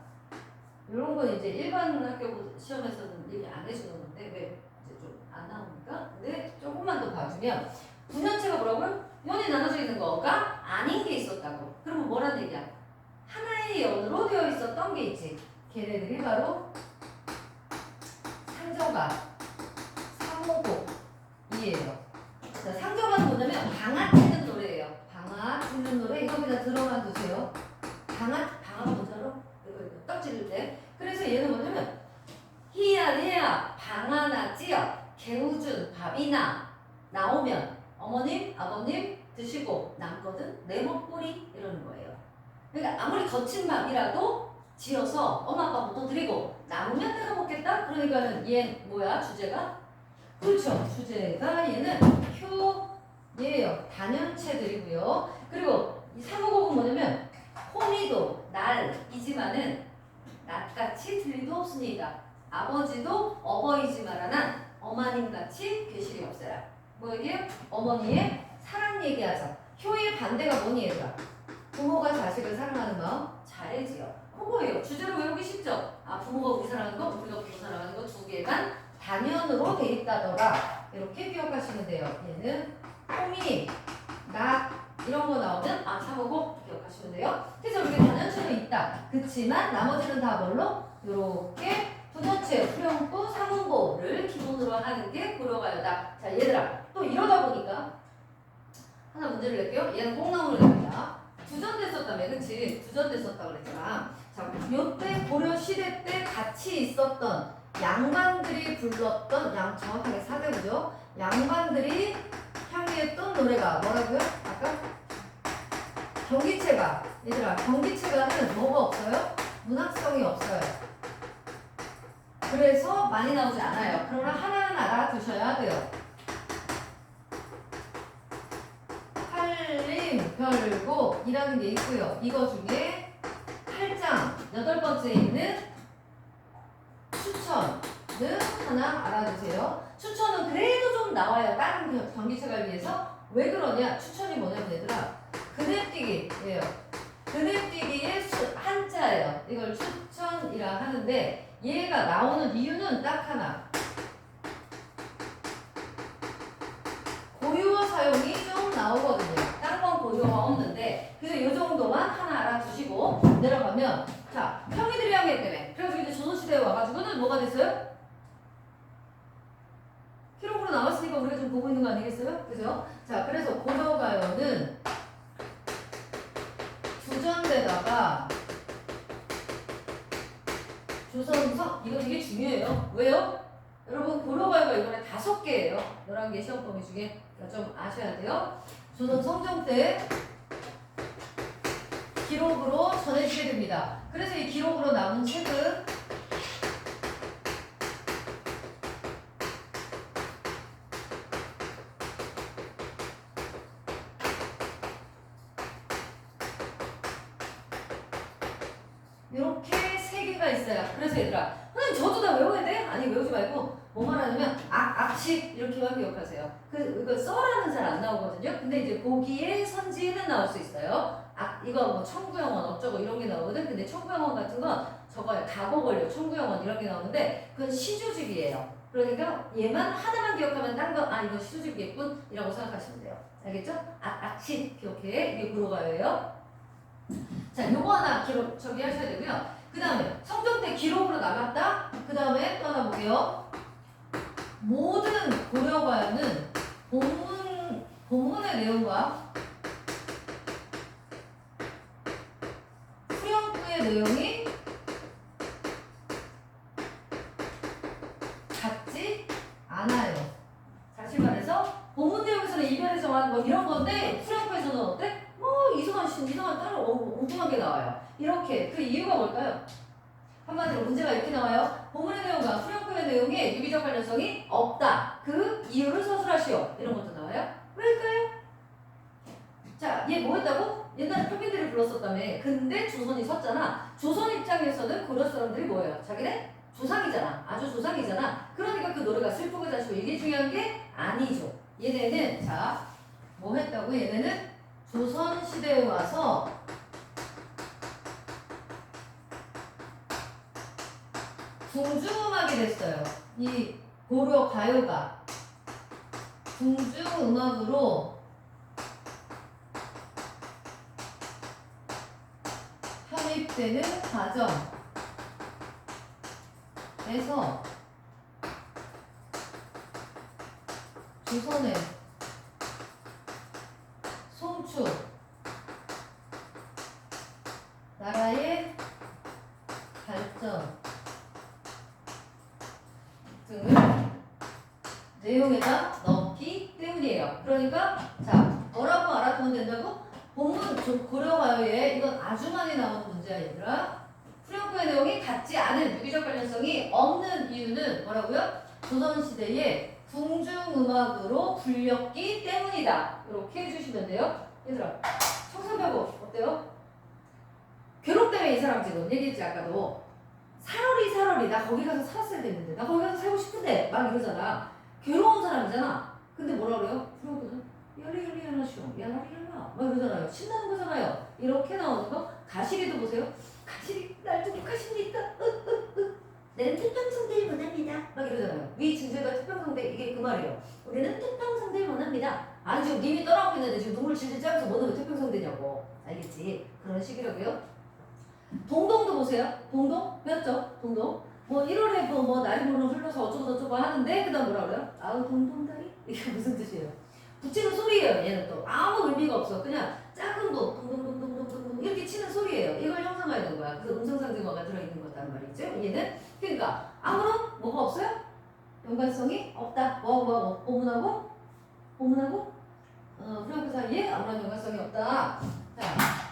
요런 건 이제 일반 학교 시험에서는 얘기 안 해주는 건데, 왜 이제 좀 안 나오니까? 근데 조금만 더 봐주면, 분연체가 뭐라고요? 연이 나눠져 있는 거가 아닌 게 있었다고. 그러면 뭐라는 얘기야? 하나의 연으로 되어 있었던 게 있지. 걔네들이 바로 상저가, 삼오곡이에요. 자, 상저가는 뭐냐면 방아 트는 노래예요. 방아 트는 노래. 이거 그냥 들어만 두세요. 방아 뭔지알아? 이거 떡지를 때. 그래서 얘는 뭐냐면 희야 방아나지요. 개우준 밥이나 나오면 어머님 아버님 드시고 남거든 내 먹보리 이러는 거예요. 그러니까 아무리 거친 밥이라도 지어서 엄마 아빠 보통 드리고 남으면 내가 먹겠다. 그러니까는 얘 뭐야 주제가? 그렇죠. 주제가 얘는 효예요. 단연체들이고요. 그리고 이 사무곡은 뭐냐면 호미도 날이지만은 낫같이 틀리도 없으니까 아버지도 어버이지만한 어마님같이 괴실이 없어라. 뭐 얘기해요? 어머니의 사랑 얘기하자. 효의 반대가 뭐니 얘들아? 부모가 자식을 사랑하는 마음 잘해지요. 그거예요. 주제로 외우기 쉽죠? 부모가 우리 사랑하는 거, 우리가 부모 사랑하는 거 두 개만 단연으로 돼 있다더라. 이렇게 기억하시면 돼요. 얘는 호미, 나 이런 거 나오면 사모고 기억하시면 돼요. 그래서 이렇게 단연체도 있다. 그치만 나머지는 다 뭘로? 요렇게 분연체, 후렴구, 상음보를 기본으로 하는 게 고려가요다. 자, 얘들아 또 이러다 보니까 하나 문제를 낼게요. 얘는 꼭 나오는 겁니다. 두전됐었다며, 그치? 두전됐었다고 그랬잖아. 자, 요때 고려 시대 때 같이 있었던 양반들이 불렀던 정확하게 사대부죠. 양반들이 향유했던 노래가 뭐라고요? 아까? 경기체가. 얘들아, 경기체가는 뭐가 없어요? 문학성이 없어요. 그래서 많이 나오지 않아요. 그러나 하나는 알아두셔야 돼요. 한림, 별곡이라는 게 있고요. 이거 중에 8장 8번째에 있는 추천은 하나 알아두세요. 추천은 그래도 좀 나와요. 다른 경기체가에 비해서. 왜 그러냐? 추천이 뭐냐면 얘들아 그네뛰기예요. 그네뛰기의 한자예요. 이걸 추천이라 하는데 얘가 나오는 이유는 딱 하나. 고유어 사용이 좀 나오거든요. 다른 건 고유어가 없는데 그래서 이 정도만 하나 알아두시고 내려가면 자 평이들이 하기 때문에 그래서 이제 조선시대에 와가지고는 뭐가 됐어요? 기록으로 나왔으니까 우리가 좀 보고 있는 거 아니겠어요? 그죠? 자 그래서 고려가요는 주전대다가 조선서 이거 되게 중요해요. 왜요? 여러분 고려가요가 이번에 5개예요. 11개 시험 범위 중에 좀 아셔야 돼요. 조선 성종 때 기록으로 전해지게 됩니다. 그래서 이 기록으로 남은 책은 이렇게 세 개가 있어요. 그래서 얘들아, 선생님 저도 다 외워야 돼? 아니 외우지 말고 뭐 말하냐면 악식 이렇게만 기억하세요. 이거 써라는 잘 안 나오거든요. 근데 이제 고기의 선지는 나올 수 있어요. 이거 뭐 청구영원 어쩌고 이런 게 나오거든. 근데 청구영원 같은 건 저거야. 각오 권력 청구영원 이런 게 나오는데 그건 시조직이에요. 그러니까 얘만 하나만 기억하면 딴 거 이거 시조직이겠군 이라고 생각하시면 돼요. 알겠죠? 악식 기억해. 이게 구로가요예요. 자, 요거 하나 기록 저기 하셔야 되고요. 그 다음에 성종 때 기록으로 남았다. 그 다음에 또 하나 볼게요. 모든 고려가요는 본문의 내용과 후렴구의 내용이 같지 않아요. 다시 말해서 본문 내용에서는 이별의 정한 뭐 이런 건데 후렴구에서는 어때? 이상한 따로 엉뚱한 게 나와요. 이렇게 그 이유가 뭘까요? 한마디로 문제가 이렇게 나와요. 본문의 내용과 후렴구의 내용에 유기적 관련성이 없다. 그 이유를 서술하시오. 이런 것도 나와요. 왜일까요? 자, 얘 뭐 했다고? 옛날에 표빈들이 불렀었다며. 근데 조선이 섰잖아. 조선 입장에서는 고려 사람들이 뭐예요? 자기네 조상이잖아. 아주 조상이잖아. 그러니까 그 노래가 슬프고 자시고 이게 중요한 게 아니죠. 얘네는 자, 뭐 했다고? 얘네는 조선시대에 와서 궁중음악이 됐어요. 이 고려 가요가 궁중음악으로 편입되는 과정에서 조선의 송추 나라의 발전 등을 내용에다 넣기 때문이에요. 그러니까 자, 뭐라고 알아두면 된다고? 본문 고려가요에 이건 아주 많이 나오는 문제야 얘들아. 후렴구의 내용이 같지 않은 유기적 관련성이 없는 이유는 뭐라고요? 조선시대에 궁중음악으로 불렸기 때문이다. 이렇게 해주시면 돼요. 얘들아, 청산하고 어때요? 괴롭 때문에 이 사람 지금 얘기했지 아까도. 살얼이 나 거기 가서 살았어야 됐는데 나 거기 가서 살고 싶은데 막 이러잖아. 괴로운 사람이잖아. 근데 뭐라 그래요? 그러거든. 야리야리 하나쇼 야라리야라 막 이러잖아요. 신나는 거잖아요. 이렇게 나오는 거. 가시리도 보세요. 가시리 날 두고 가십니까? 내는 태평성대를 원합니다. 막 이러잖아요. 위 증세가 태평성대 이게 그 말이에요. 우리는 태평성대를 원합니다. 아니 지금 님이 떠나고 있는데 지금 눈물 질질 짜면서 너는 왜 태평성대냐고. 알겠지? 그런 식이라고요. 동동도 보세요. 동동 배웠죠? 동동. 뭐 1월에 뭐 날이 흘러서 어쩌고 저쩌고 하는데 그다음 뭐라 그래요? 아우 동동다리? 이게 무슨 뜻이에요? 붙이는 소리예요. 얘는 또 아무 의미가 없어. 그냥 작은 도 동동동동동동 이렇게 치는 소리예요. 이걸 형상화해야 되는 거야. 그래서 음성상징어가 들어있는 거단 말이죠. 얘는 그러니까 아무런 뭐가 없어요? 연관성이 없다. 본문하고 후렴구 사이에 아무런 연관성이 없다. 자.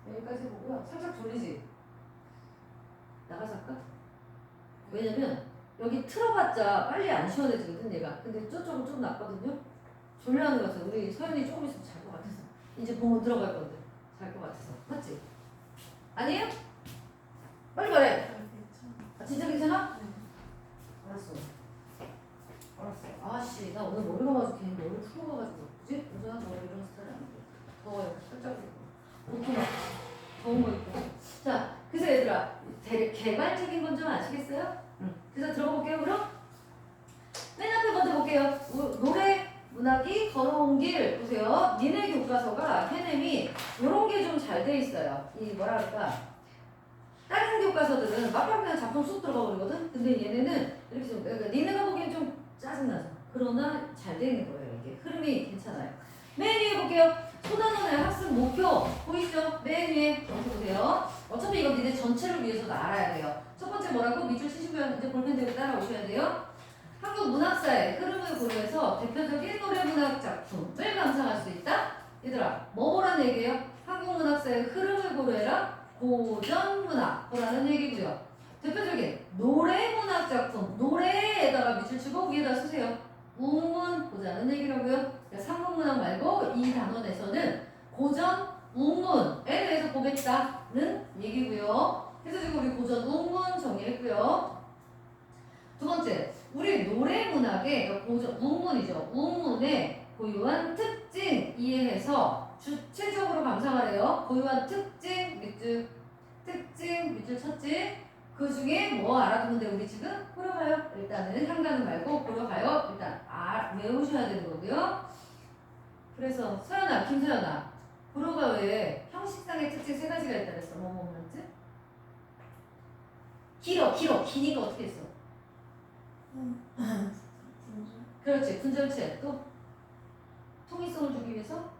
여기까지 보고요. 살짝 졸리지? 나가서 할까? 왜냐면 여기 틀어봤자 빨리 안 시원해지거든 얘가. 근데 저쪽은 좀 낫거든요. 졸려하는 것 같아서 우리 서연이 조금 있으면 잘 것 같아서 이제 보면 들어갈 건데 잘 것 같아서 맞지? 아니에요? 빨리 말해. 진짜 괜찮아? 알았어. 아씨 나 오늘 머리가 가지고 괜히 머리 풀어가지고 그지? 여자 머리 이런 스타일 아닌데 더워요. 살짝 이렇게 막 더운 거 있고. 자, 그래서 얘들아 되게 개발적인 건 좀 아시겠어요? 그래서 들어볼게요. 그럼 맨 앞에 먼저 볼게요. 노래 문학이 걸어온 길 보세요. 니네 교과서가 해냄이 이런 게 좀 잘 돼 있어요. 이 뭐라 그럴까? 다른 교과서들은 막상 그냥 작품 쑥 들어가 버리거든. 근데 얘네는 이렇게 좀 그러니까 니네가 보기엔 좀 짜증나죠. 그러나 잘 돼 있는 거예요. 이게 흐름이 괜찮아요. 맨 위에 볼게요. 소단원의 학습 목표 보이시죠? 맨 위에 보세요. 어차피 이건 니네 전체를 위해서도 알아야 돼요. 첫 번째 뭐라고? 밑줄 치시면 이제 볼펜 대로 따라오셔야 돼요. 한국 문학사의 흐름을 고려해서 대표적인 노래문학 작품을 감상할 수 있다. 얘들아, 뭐라는 얘기예요? 한국 문학사의 흐름을 고려해라. 고전문학 뭐라는 얘기고요. 대표적인 노래문학 작품, 노래에다가 밑줄 치고 위에다 쓰세요. 우문 보자는 얘기라고요. 그러니까 상록문학 말고 이 단원에서는 고전 우문에 대해서 보겠다는 얘기고요. 그래서 지금 우리 고전 우문 정리했고요. 두 번째, 우리 노래문학의 고전 우문이죠. 우문의 고유한 특징 이해해서 주체적으로 감상하래요. 고유한 특징 밑줄 쳤지. 그 중에 뭐 알아두면 돼? 우리 지금 고려가요. 일단은 한가는 말고 고려가요. 일단 외우셔야 되는 거고요. 그래서 서연아, 김서연아, 고려가 외에 형식상의 특징 세 가지가 있다 그랬어. 뭐였지? 기니까 어떻게 했어? 그렇지, 분절체. 또 통일성을 주기 위해서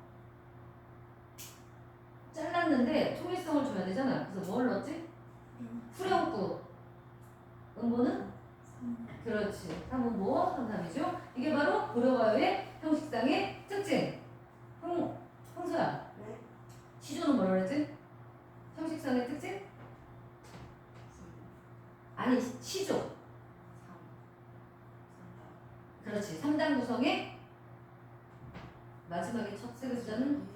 잘랐는데 통일성을 줘야 되잖아. 그래서 뭘 넣었지? 후렴구. 음보는? 그렇지. 3음보, 3삼이죠. 이게 바로 고려가요의 형식상의 특징. 홍서야.
네.
시조는 뭐라 그랬지? 형식상의 특징? 아니, 시조. 그렇지. 3단 구성의 마지막에 첫 세 글자는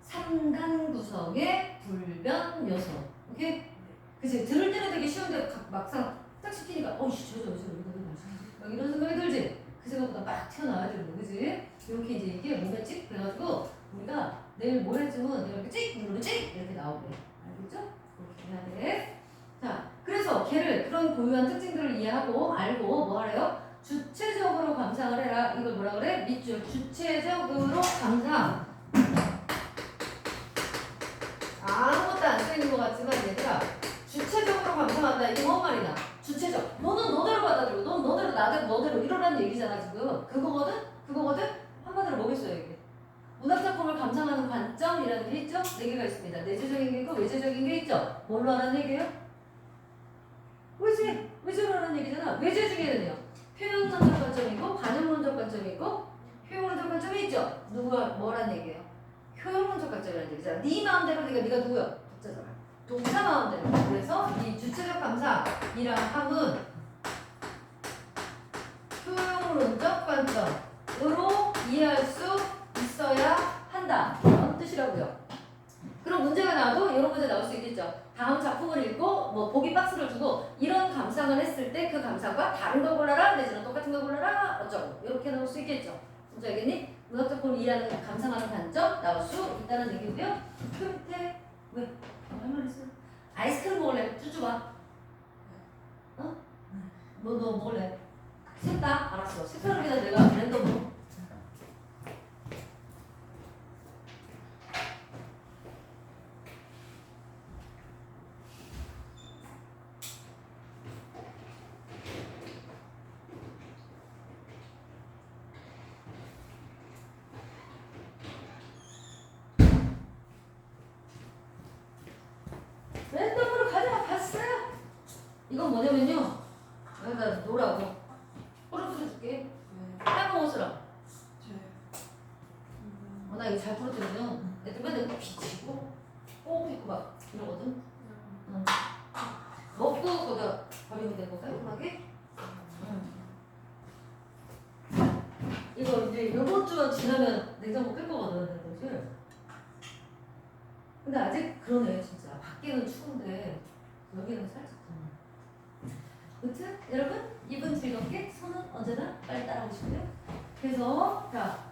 3단 구성의 불변 요소. 오케이? 그치? 들을 때는 되게 쉬운데 막상 딱 시키니까 어이씨 저저 막 이런 생각이 들지? 그 생각보다 막 튀어나와야 되는 거 그치? 이렇게 이제 이게 몸에 찍 그래가지고 우리가 내일 모레쯤은 이렇게 찍 누르면 찍 이렇게 나오게 알겠죠? 그렇게 해야 돼. 자, 그래서 걔를 그런 고유한 특징들을 이해하고 알고 뭐 하래요? 주체적으로 감상을 해라. 이걸 뭐라 그래? 밑줄 주체적으로 감상. 아무것도 안 쓰이는 것 같지만 얘들아 주체적으로 감상한다. 이게 뭔 말이냐? 주체적. 너는 너대로 받아들이고 넌 너대로 나대로 너대로 이러라는 얘기잖아 지금. 그거거든? 한마디로 뭐겠어요 이게? 문학작품을 감상하는 관점이라는 게 있죠? 4개가 있습니다. 내재적인 게 있고 외재적인 게 있죠? 뭘로 하라는 얘기예요? 외재로 하라는 얘기잖아. 외재 중에는요. 표현론적 관점이 있고 반영론적 관점이 있고 효용론적 관점이 있죠? 누가 뭐라는 얘기예요? 효용론적 관점이라는 얘기잖아. 네 마음대로 네가 누구야? 독자잖아. 독자 마음대로. 그래서 이 주체적 감상이랑 함은 효용론적 관점으로 이해할 수 있어야 한다. 이런 뜻이라고요. 그럼 문제가 나와도 이런 문제 나올 수 있겠죠. 다음 작품을 읽고 뭐 보기 박스를 주고 이런 감상을 했을 때 그 감상과 다른 거 골라라 내지는 똑같은 거 골라라 어쩌고 이렇게 나올 수 있겠죠. 문제 알겠니? 문학작품을 이해하는 감상하는 관점 나올 수 있다는 얘기고요. 그 밑에 왜? 할 말 있어? 아이스크림 먹을래? 쭈쭈 봐. 어? 너 먹을래? 셋 다? 알았어. 색깔을 그냥 내가 랜덤으로. 랜덤으로 가져가 봤어요. 이건 뭐냐면요. 여기다 놓으라고. 부러뜨려줄게. 빨간 옷으로. 나 이거 잘 부러뜨리면 애들 맨날 비치고 꼭 입고 막 이러거든. 응. 먹고 거기다 버리면 되고 깔끔하게. 이거 이제 요번 주만 지나면 냉장고 끌 거거든. 그치? 근데 아직 그러네 진짜. 밖에는 추운데 여기는 살짝 덥네. 무튼 여러분 입은 즐겁게 손은 언제나 빨리 따라오시고요. 그래서 자,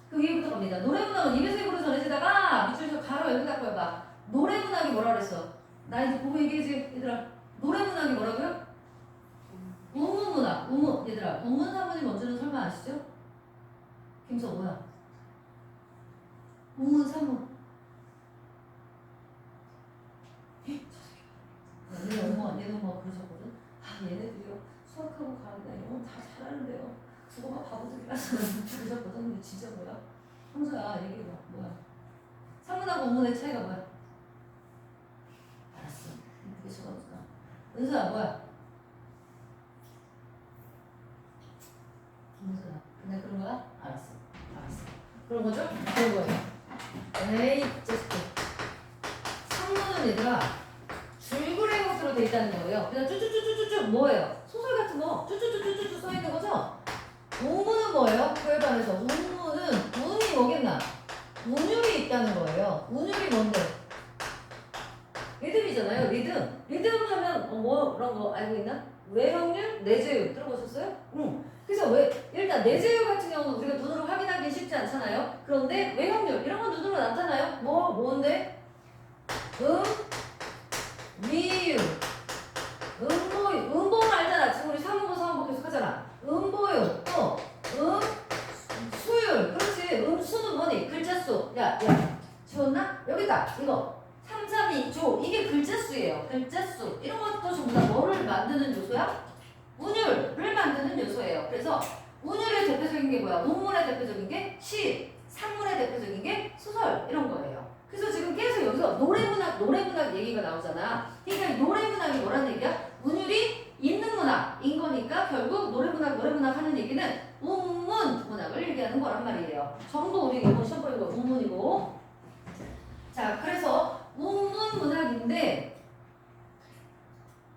그 위에부터 갑니다. 노래문학은 입에서 입으로 전해지다가 밑줄에서 가로 여기 닦고 해봐. 노래문학이 뭐라 그랬어? 나 이제 보고 얘기해지 얘들아. 노래문학이 뭐라고요? 우문문학. 우문 얘들아. 우문 사문이 뭔지는 설마 아시죠? 김서 뭐야? 우문 사문. 얘네 엄마가 그러셨거든. 아 얘네들이요 수학하고 과학이나 이런 건 다 잘하는데요. 그거만 바보들이라서 그러셨거든. 근데 진짜 뭐야? 형사야 얘기해봐. 뭐야? 사문하고 우문의 차이가 뭐야? 알았어. 그게 저거구나. 은서야 뭐야? 그런 거죠? 그런 거예요. 에이, 자식들. 상문은 얘들아, 줄그레 것으로 돼 있다는 거예요. 그냥 쭈쭈쭈쭈쭈 뭐예요? 소설 같은 거 쭈쭈쭈쭈쭈 써 있는 거죠? 우문은 뭐예요? 그에 반해서 우문은 운이 뭐겠나? 운율이 있다는 거예요. 운율이 뭔데? 리듬이잖아요. 리듬. 리듬 하면 뭐 그런 거 알고 있나? 외형률, 내재율 들어보셨어요? 응. 그래서 일단 내재율 같은 경우는 우리가 눈으로 확인하기 쉽지 않잖아요. 그런데 외형률 이런 건 눈으로 나타나요. 뭔데? 위율, 음보율, 음보는 알잖아. 지금 우리 사문보 사문보 계속 하잖아. 음보율, 또 수율, 그렇지. 수는 뭐니? 글자 수. 야, 지웠나? 여기다. 이거 3, 3, 2, 조. 이게 글자 수예요. 글자 수. 이런 것도 전부 다 뭐를 만드는 요소야? 운율을 만드는 요소예요. 그래서 운율의 대표적인 게 뭐야? 운문의 대표적인 게 시, 산문의 대표적인 게 소설 이런 거예요. 그래서 지금 계속 여기서 노래문학 얘기가 나오잖아. 그러니까 노래문학이 뭐라는 얘기야? 운율이 있는 문학인 거니까 결국 노래문학 하는 얘기는 운문 문학을 얘기하는 거란 말이에요. 전부 우리 이번 시험 보는 거 운문이고. 자, 그래서 운문 문학인데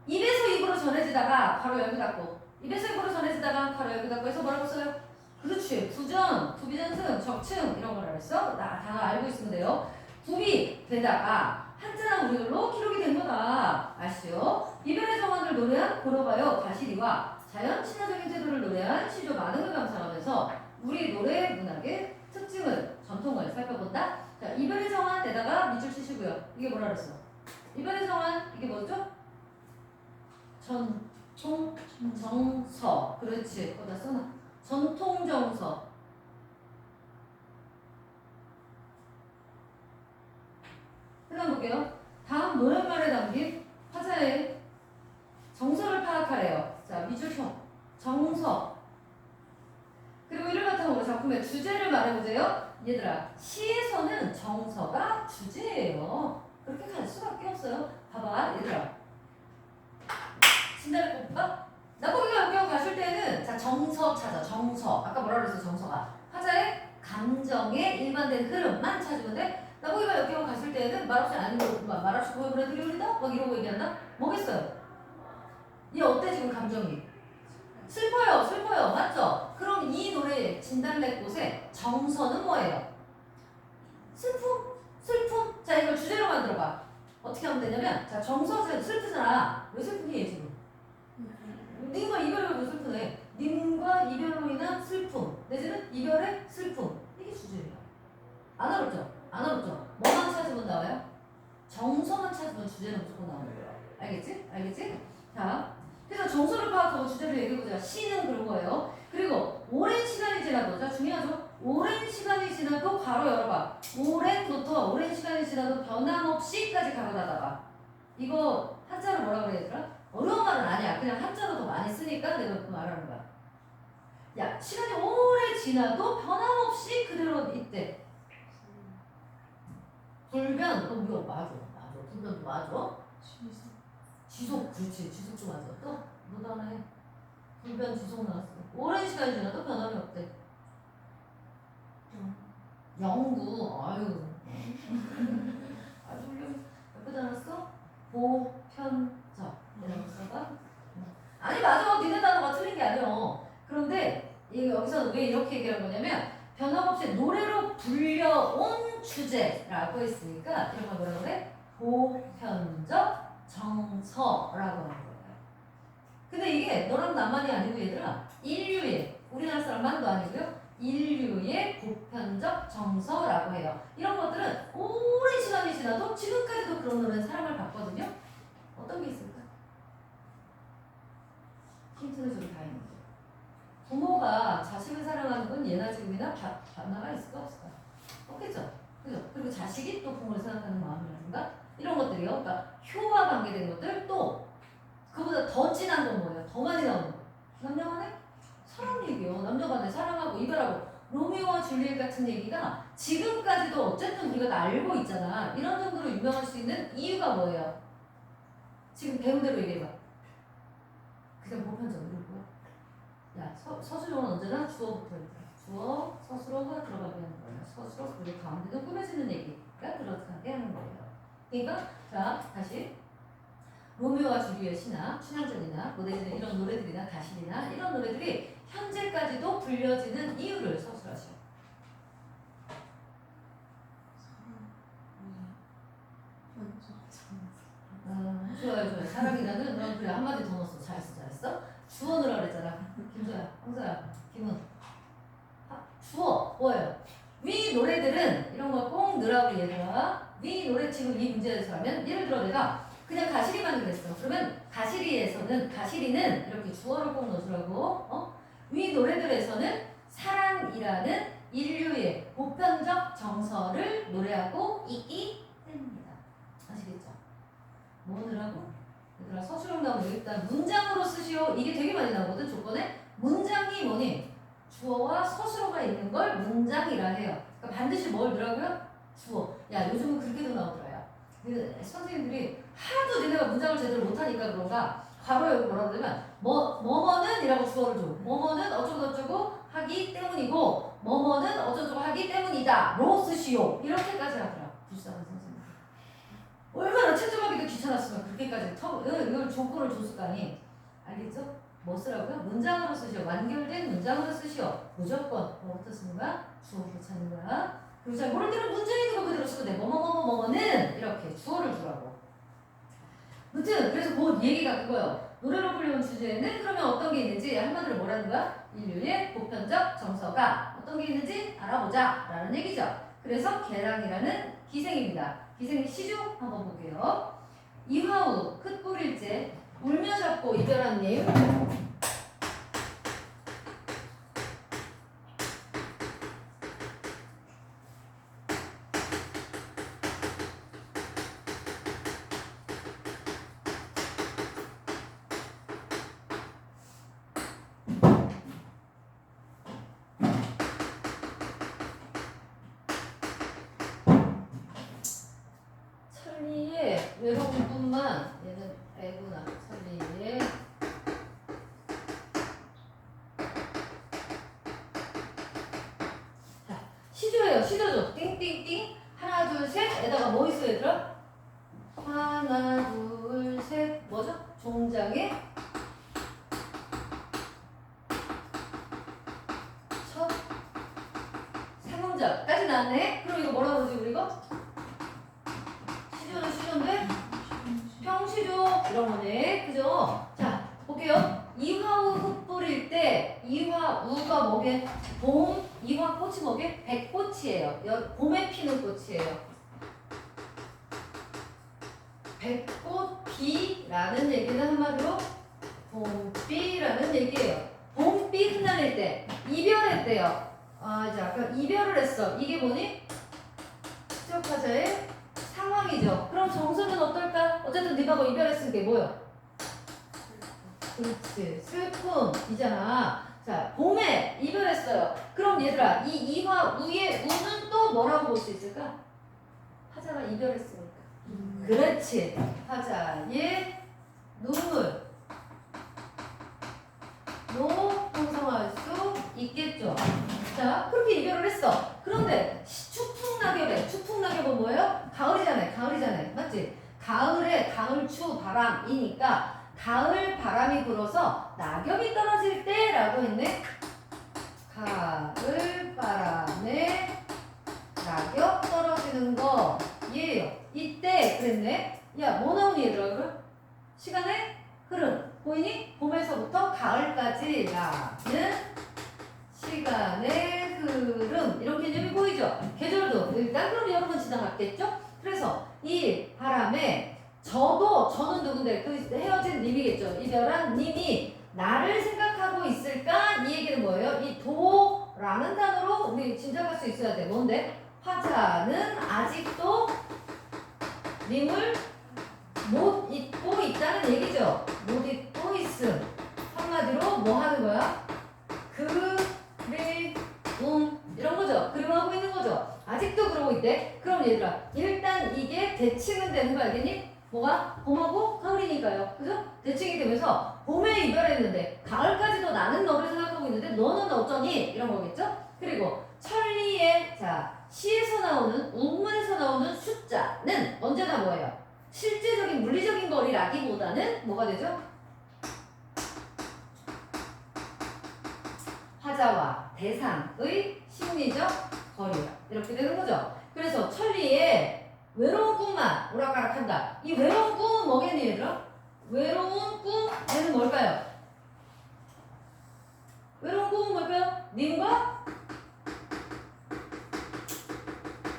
입에서 입으로 전해지다가 바로 여기 닫고, 입에서 입으로 전해지다가 바로 여기 닫고 해서 뭐라고 써요? 그렇지. 부전, 부비전승, 적층 이런 걸 알았어? 단어 알고 있으면 돼요. 구비 되다가 한자나 우리들로 기록이 된 거다. 아시죠? 이별의 정원을 노래한 고려가요 가시리와 자연 친화적인 제도를 노래한 시조 만흥을 감상하면서 우리 노래 문학의 특징을, 전통을 살펴본다. 자, 이별의 정원에다가 밑줄 치시고요. 이게 뭐라 그랬어? 이별의 정원 이게 뭐죠? 전통정서. 그렇지. 거기다 써놔. 전통정서. 그 다음 볼게요. 다음 노랫말에 담긴 화자의 정서를 파악하래요. 자, 미줄형. 정서. 그리고 이를 바탕으로 작품의 주제를 말해보세요. 얘들아, 시에서는 정서가 주제예요. 그렇게 갈 수밖에 없어요. 봐봐, 얘들아. 신나를 뽑을까? 나보기가 여기 가실 때는 자 정서 찾아. 정서. 아까 뭐라 그랬어? 정서가 화자의 감정의 일반된 흐름만 찾으면 돼. 나보기가 여기 갔을 때는 말없이 아닌 거구만. 말없이 보여보내 드리울리다? 막 이러고 얘기한다? 뭐겠어요? 얘 어때 지금 감정이? 슬퍼요. 맞죠? 그럼 이 노래의 진달래꽃의 정서는 뭐예요? 슬픔? 자, 이걸 주제로 만들어봐. 어떻게 하면 되냐면, 자, 정서는 슬프잖아. 왜 슬프니, 얘 지금? 님과 이별로 슬프네. 님과 이별로 인한 슬픔. 내지는 이별의 슬픔. 이게 주제예요. 안 어렵죠? 뭐만 찾으면 나와요? 정서만 찾으면 주제는 무조건 나오는 거예요. 알겠지? 자, 그래서 정서를 파악하고 주제를 얘기해보자. 시는 그런 거예요. 그리고 오랜 시간이 지나도, 자, 중요하죠? 오랜 시간이 지나도 가로 열어봐. 오랜 시간이 지나도 변함없이까지 가로 닫아봐. 이거 한자로 뭐라 그래야 되더라? 어려운 말은 아니야. 그냥 한자로 더 많이 쓰니까 내가 그 말하는 거야. 야, 시간이 오래 지나도 변함없이 그대로 있대. 불변, 이거 맞아. 불변도 맞아. 지속, 그렇지. 지속도 맞아. 또? 너도 하나 해. 불변, 지속 나왔어. 오랜 시간이 지나도 변함이 없대. 영구, 아유. 아주 훌륭해. 몇 개 알았어? 보편적. 이라고 써봐. 아니, 맞아. 니네 단어가 틀린 게 아니야. 그런데 여기서 왜 이렇게 얘기한 거냐면 변함없이 노래로 불려온 주제라고 했으니까 이런 걸 뭐라고 그래? 보편적 정서라고 하는 거예요. 근데 이게 너랑 나만이 아니고 얘들아, 인류의, 우리나라 사람만도 아니고요, 인류의 보편적 정서라고 해요. 이런 것들은 오랜 시간이 지나도 지금까지도 그런 노래는 사랑을 받거든요. 어떤 게 있을까? 힌트는 저기 다 있는 거죠. 부모가 자식을 사랑하는 건 예나 지금이나 변화가 있을까 없을까? 없겠죠. 그죠? 그리고 자식이 또 부모를 생각하는 마음이라든가 이런 것들이요. 그러니까 효와 관계된 것들, 또 그보다 더 진한 건 뭐예요? 더 많이 나오는 거. 남녀 간에 사랑 얘기요. 남녀 간에 사랑하고 이별하고 로미오와 줄리엣 같은 얘기가 지금까지도 어쨌든 우리가 다 알고 있잖아. 이런 정도로 유명할 수 있는 이유가 뭐예요? 지금 배운 대로 얘기해봐. 그냥 보편적으로. 야, 서술형은 언제나 주어부터 있다. 주어 서술어가 들어가게 하는 거예요. 서술어 그리고 가운데도 꾸며지는 얘기가 들어가게 하는 거예요. 그러니까 자 다시 로미오와 줄리엣이나 춘향전이나 모델이나 이런 노래들이나 가실이나 이런 노래들이 현재까지도 불려지는 이유를 서술하죠. 좋아요, 좋아요. 사랑이라는 넌 그래 한마디 더 넣었어. 잘했어. 주어 넣으라 그랬잖아. 김서야, 황서야, 김은. 주어 뭐예요? 위 노래들은 이런 거 꼭 넣으라고 얘들아. 위 노래 지금 이 문제에서 하면 예를 들어 내가 그냥 가시리만 그랬어. 그러면 가시리는 이렇게 주어를 꼭 넣어주라고. 위 노래들에서는 사랑이라는 인류의 보편적 정서를 노래하고 있기 때문이다. 아시겠죠? 뭐 넣으라고? 얘들아 서술형 나오면 일단 문장으로 쓰시오. 이게 되게 많이 나오거든 조건에. 문장이 뭐니? 주어와 서술어가 있는 걸 문장이라 해요. 그러니까 반드시 뭘 넣으라고요? 주어. 야 요즘은 그렇게도 나오더라. 야. 선생님들이 하도 니네가 문장을 제대로 못하니까 그런가 괄호에 여기 뭐라고 그러면 뭐뭐는 이라고 주어를 줘. 뭐뭐는 어쩌고저쩌고 하기 때문이고 뭐뭐는 어쩌고저쩌고 하기 때문이다 로 쓰시오. 이렇게까지 하더라. 불쌍한 선생님. 얼마나 채점하기도 귀찮았으면 그렇게까지 이걸 조건을 줬을 거 아니. 알겠죠? 뭐 쓰라고요? 문장으로 쓰시오. 완결된 문장으로 쓰시오. 무조건 뭐부터 쓰는 거야? 주어부터 찾는 거야. 그리고 잘 모를 때는 문장에 있는 거 그대로 쓰면 돼. 뭐뭐뭐뭐는 이렇게 주어를 주라고. 아무튼 그래서 그 얘기가 그거예요. 노래로 불리운 주제에는 그러면 어떤 게 있는지 한마디로 뭐라는 거야? 인류의 보편적 정서가 어떤 게 있는지 알아보자 라는 얘기죠. 그래서 개랑이라는 기생입니다. 기생의 시조 한번 볼게요. 이화우 흩뿌릴째 울며 잡고 이별한 님. 천리의 외로움뿐만 얘는 애구나. 천리의 자 시조예요. 시조죠. 띵띵띵 하나 둘 셋 에다가 뭐 있어요 얘들아? 하나 둘 셋 뭐죠? 종장에 첫 상음자까지 나왔네. 그럼 이거 뭐라고 그러지 우리 이거? 시조는 시조인데 평시조 이런 거네. 그죠? 자 볼게요. 이화우 흩뿌릴 때 이화우가 뭐게? 봄 이화꽃이 뭐게? 백꽃이에요. 봄에 피는 꽃이에요. 백꽃비라는 얘기는 한마디로 봄비라는 얘기예요. 봄비 흩날릴 때 이별했대요. 이제 아까 이별을 했어. 이게 뭐니? 시적화자의 상황이죠. 그럼 정서는 어떨까? 어쨌든 네가 뭐 이별했으니까 뭐요? 그렇지. 슬픔이잖아. 자, 봄에 이별했어요. 그럼 얘들아, 이 이화 우의 우는 또 뭐라고 볼 수 있을까? 화자가 이별했으니까. 그렇지. 화자의 눈물. 로 형성할 수 있겠죠. 자, 그렇게 이별을 했어. 그런데 추풍낙엽에, 추풍낙엽은 뭐예요? 가을이잖아요. 맞지? 가을에 가을추 바람이니까 가을 바람이 불어서 낙엽이 떨어질 때라고 했네. 가을 바람에 낙엽 떨어지는 거 얘예요. 이때 그랬네. 야, 뭐 나오니 얘들아 그럼? 시간의 흐름 보이니? 봄에서부터 가을까지라는 시간의 흐름 이런 개념이 보이죠? 계절도 일단 그럼 여러분 지나갔겠죠? 그래서 이 바람에 저는 누군데? 그 헤어진 님이겠죠. 이별한 님이 나를 생각하고 있을까? 이 얘기는 뭐예요? 이 도라는 단어로 우리 짐작할 수 있어야 돼. 뭔데? 화자는 아직도 님을 못 잊고 있다는 얘기죠. 못 잊고 있음. 한마디로 뭐 하는 거야? 이런 거죠. 그림하고 있는 거죠. 아직도 그러고 있대. 그럼 얘들아 일단 이게 대칭은 되는 거 알겠니? 뭐가? 봄하고 가을이니까요. 그죠? 대칭이 되면서 봄에 이별했는데 가을까지도 나는 너를 생각하고 있는데 너는 어쩌니? 이런 거겠죠? 그리고 천리의 자 시에서 나오는 운문에서 나오는 숫자는 언제나 뭐예요? 실제적인 물리적인 거리라기보다는 뭐가 되죠? 화자와 대상의 심리적 거리 이렇게 되는 거죠. 그래서 천리에 외로운 꿈만 오락가락한다. 이 외로운 꿈은 뭐겠니 얘들아? 외로운 꿈 얘는 뭘까요? 외로운 꿈은 뭘까요? 님과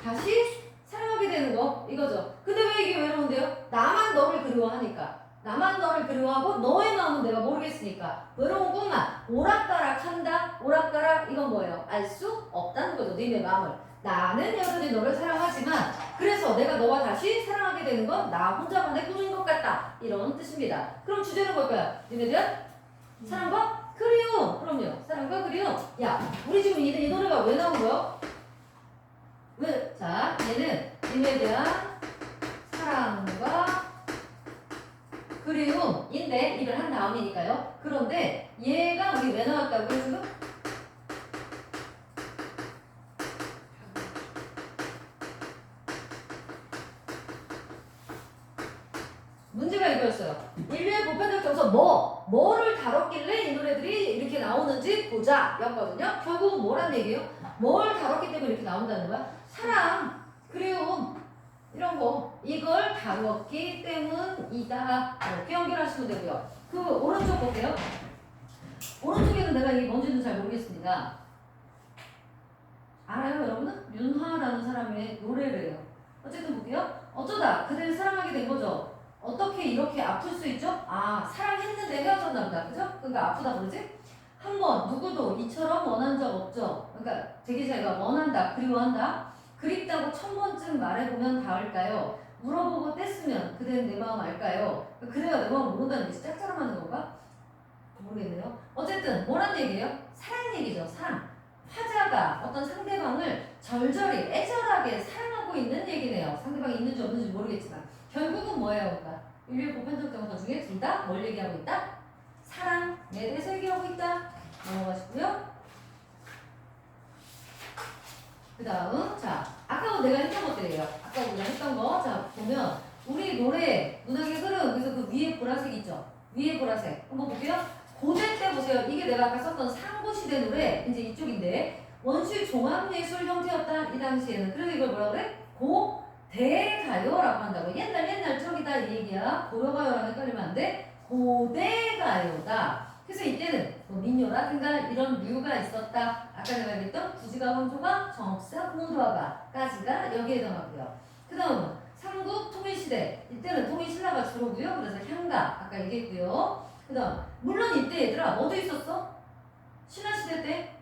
다시 사랑하게 되는 거 이거죠. 근데 왜 이게 외로운데요? 나만 너를 그리워하니까. 나만 너를 그리워하고 너의 마음은 내가 모르겠으니까 외로운 꿈만 오락가락 한다. 오락가락 이건 뭐예요? 알 수 없다는 거죠. 너의 마음을. 나는 여전히 너를 사랑하지만 그래서 내가 너와 다시 사랑하게 되는 건 나 혼자만의 꿈인 것 같다. 이런 뜻입니다. 그럼 주제는 뭘까요? 니네들? 사랑과 그리움. 그럼요. 사랑과 그리움. 야, 우리 지금 이 노래가 왜 나온 거야? 왜? 자, 얘는 님에 대한 사랑과 그리움인데 일을 한 다음이니까요. 그런데 얘가 우리 왜 나왔다고요 지금? 문제가 이거였어요. 인류의 보편적 정서 뭐를 다뤘길래 이 노래들이 이렇게 나오는지 보자 였거든요. 결국은 뭐란 얘기예요? 뭘 다뤘기 때문에 이렇게 나온다는 거야? 사랑, 그리움 이런 거 이걸 다뤘기 때문이다. 이렇게 연결하시면 되고요. 그 오른쪽 볼게요. 오른쪽에는 내가 이게 뭔지는 잘 모르겠습니다. 알아요 여러분은? 윤하라는 사람의 노래를 해요. 어쨌든 볼게요. 어쩌다 그대를 사랑하게 된 거죠. 어떻게 이렇게 아플 수 있죠? 아 사랑했는데 헤어졌나 보다. 그죠? 그러니까 아프다 그러지? 한번 누구도 이처럼 원한 적 없죠. 그러니까 되게 자기가 원한다, 그리워한다. 그립다고 1000번쯤 말해보면 닿을까요? 물어보고 뗐으면 그대는 내 마음 알까요? 그대가 내 마음 모른다는 게 짝사랑하는 건가? 모르겠네요. 어쨌든 뭐란 얘기예요? 사랑 얘기죠. 사랑. 화자가 어떤 상대방을 절절히 애절하게 사랑하고 있는 얘기네요. 상대방이 있는지 없는지 모르겠지만 결국은 뭐예요? 그러니까 인류의 보편적 정서 중에 둘 다 뭘 얘기하고 있다? 사랑에 대해서 얘기하고 있다. 넘어가시고요. 그 다음 자 아까 내가 했던 것들이에요. 아까 우리가 했던 거 자 보면 우리 노래 문학의 흐름 그래서 그 위에 보라색 있죠. 위에 보라색 한번 볼게요. 고대 때 보세요. 이게 내가 아까 썼던 상고시대 노래 이제 이쪽인데 원시 종합예술 형태였다 이 당시에는. 그래서 이걸 뭐라 그래? 고대가요라고 한다고. 옛날 저기다 이 얘기야. 고려가요랑 헷갈리면 안 돼. 고대가요다. 그래서 이때는 뭐 민요라든가 이런 류가 있었다. 아까 내가 얘기했던 구지가 황조가 정업사 공도화가까지가 여기에 해당하고요. 그 다음은 삼국 통일시대 이때는 통일신라가 주로고요. 그래서 향가 아까 얘기했고요. 그 다음 물론 이때 얘들아 뭐도 있었어? 신라시대 때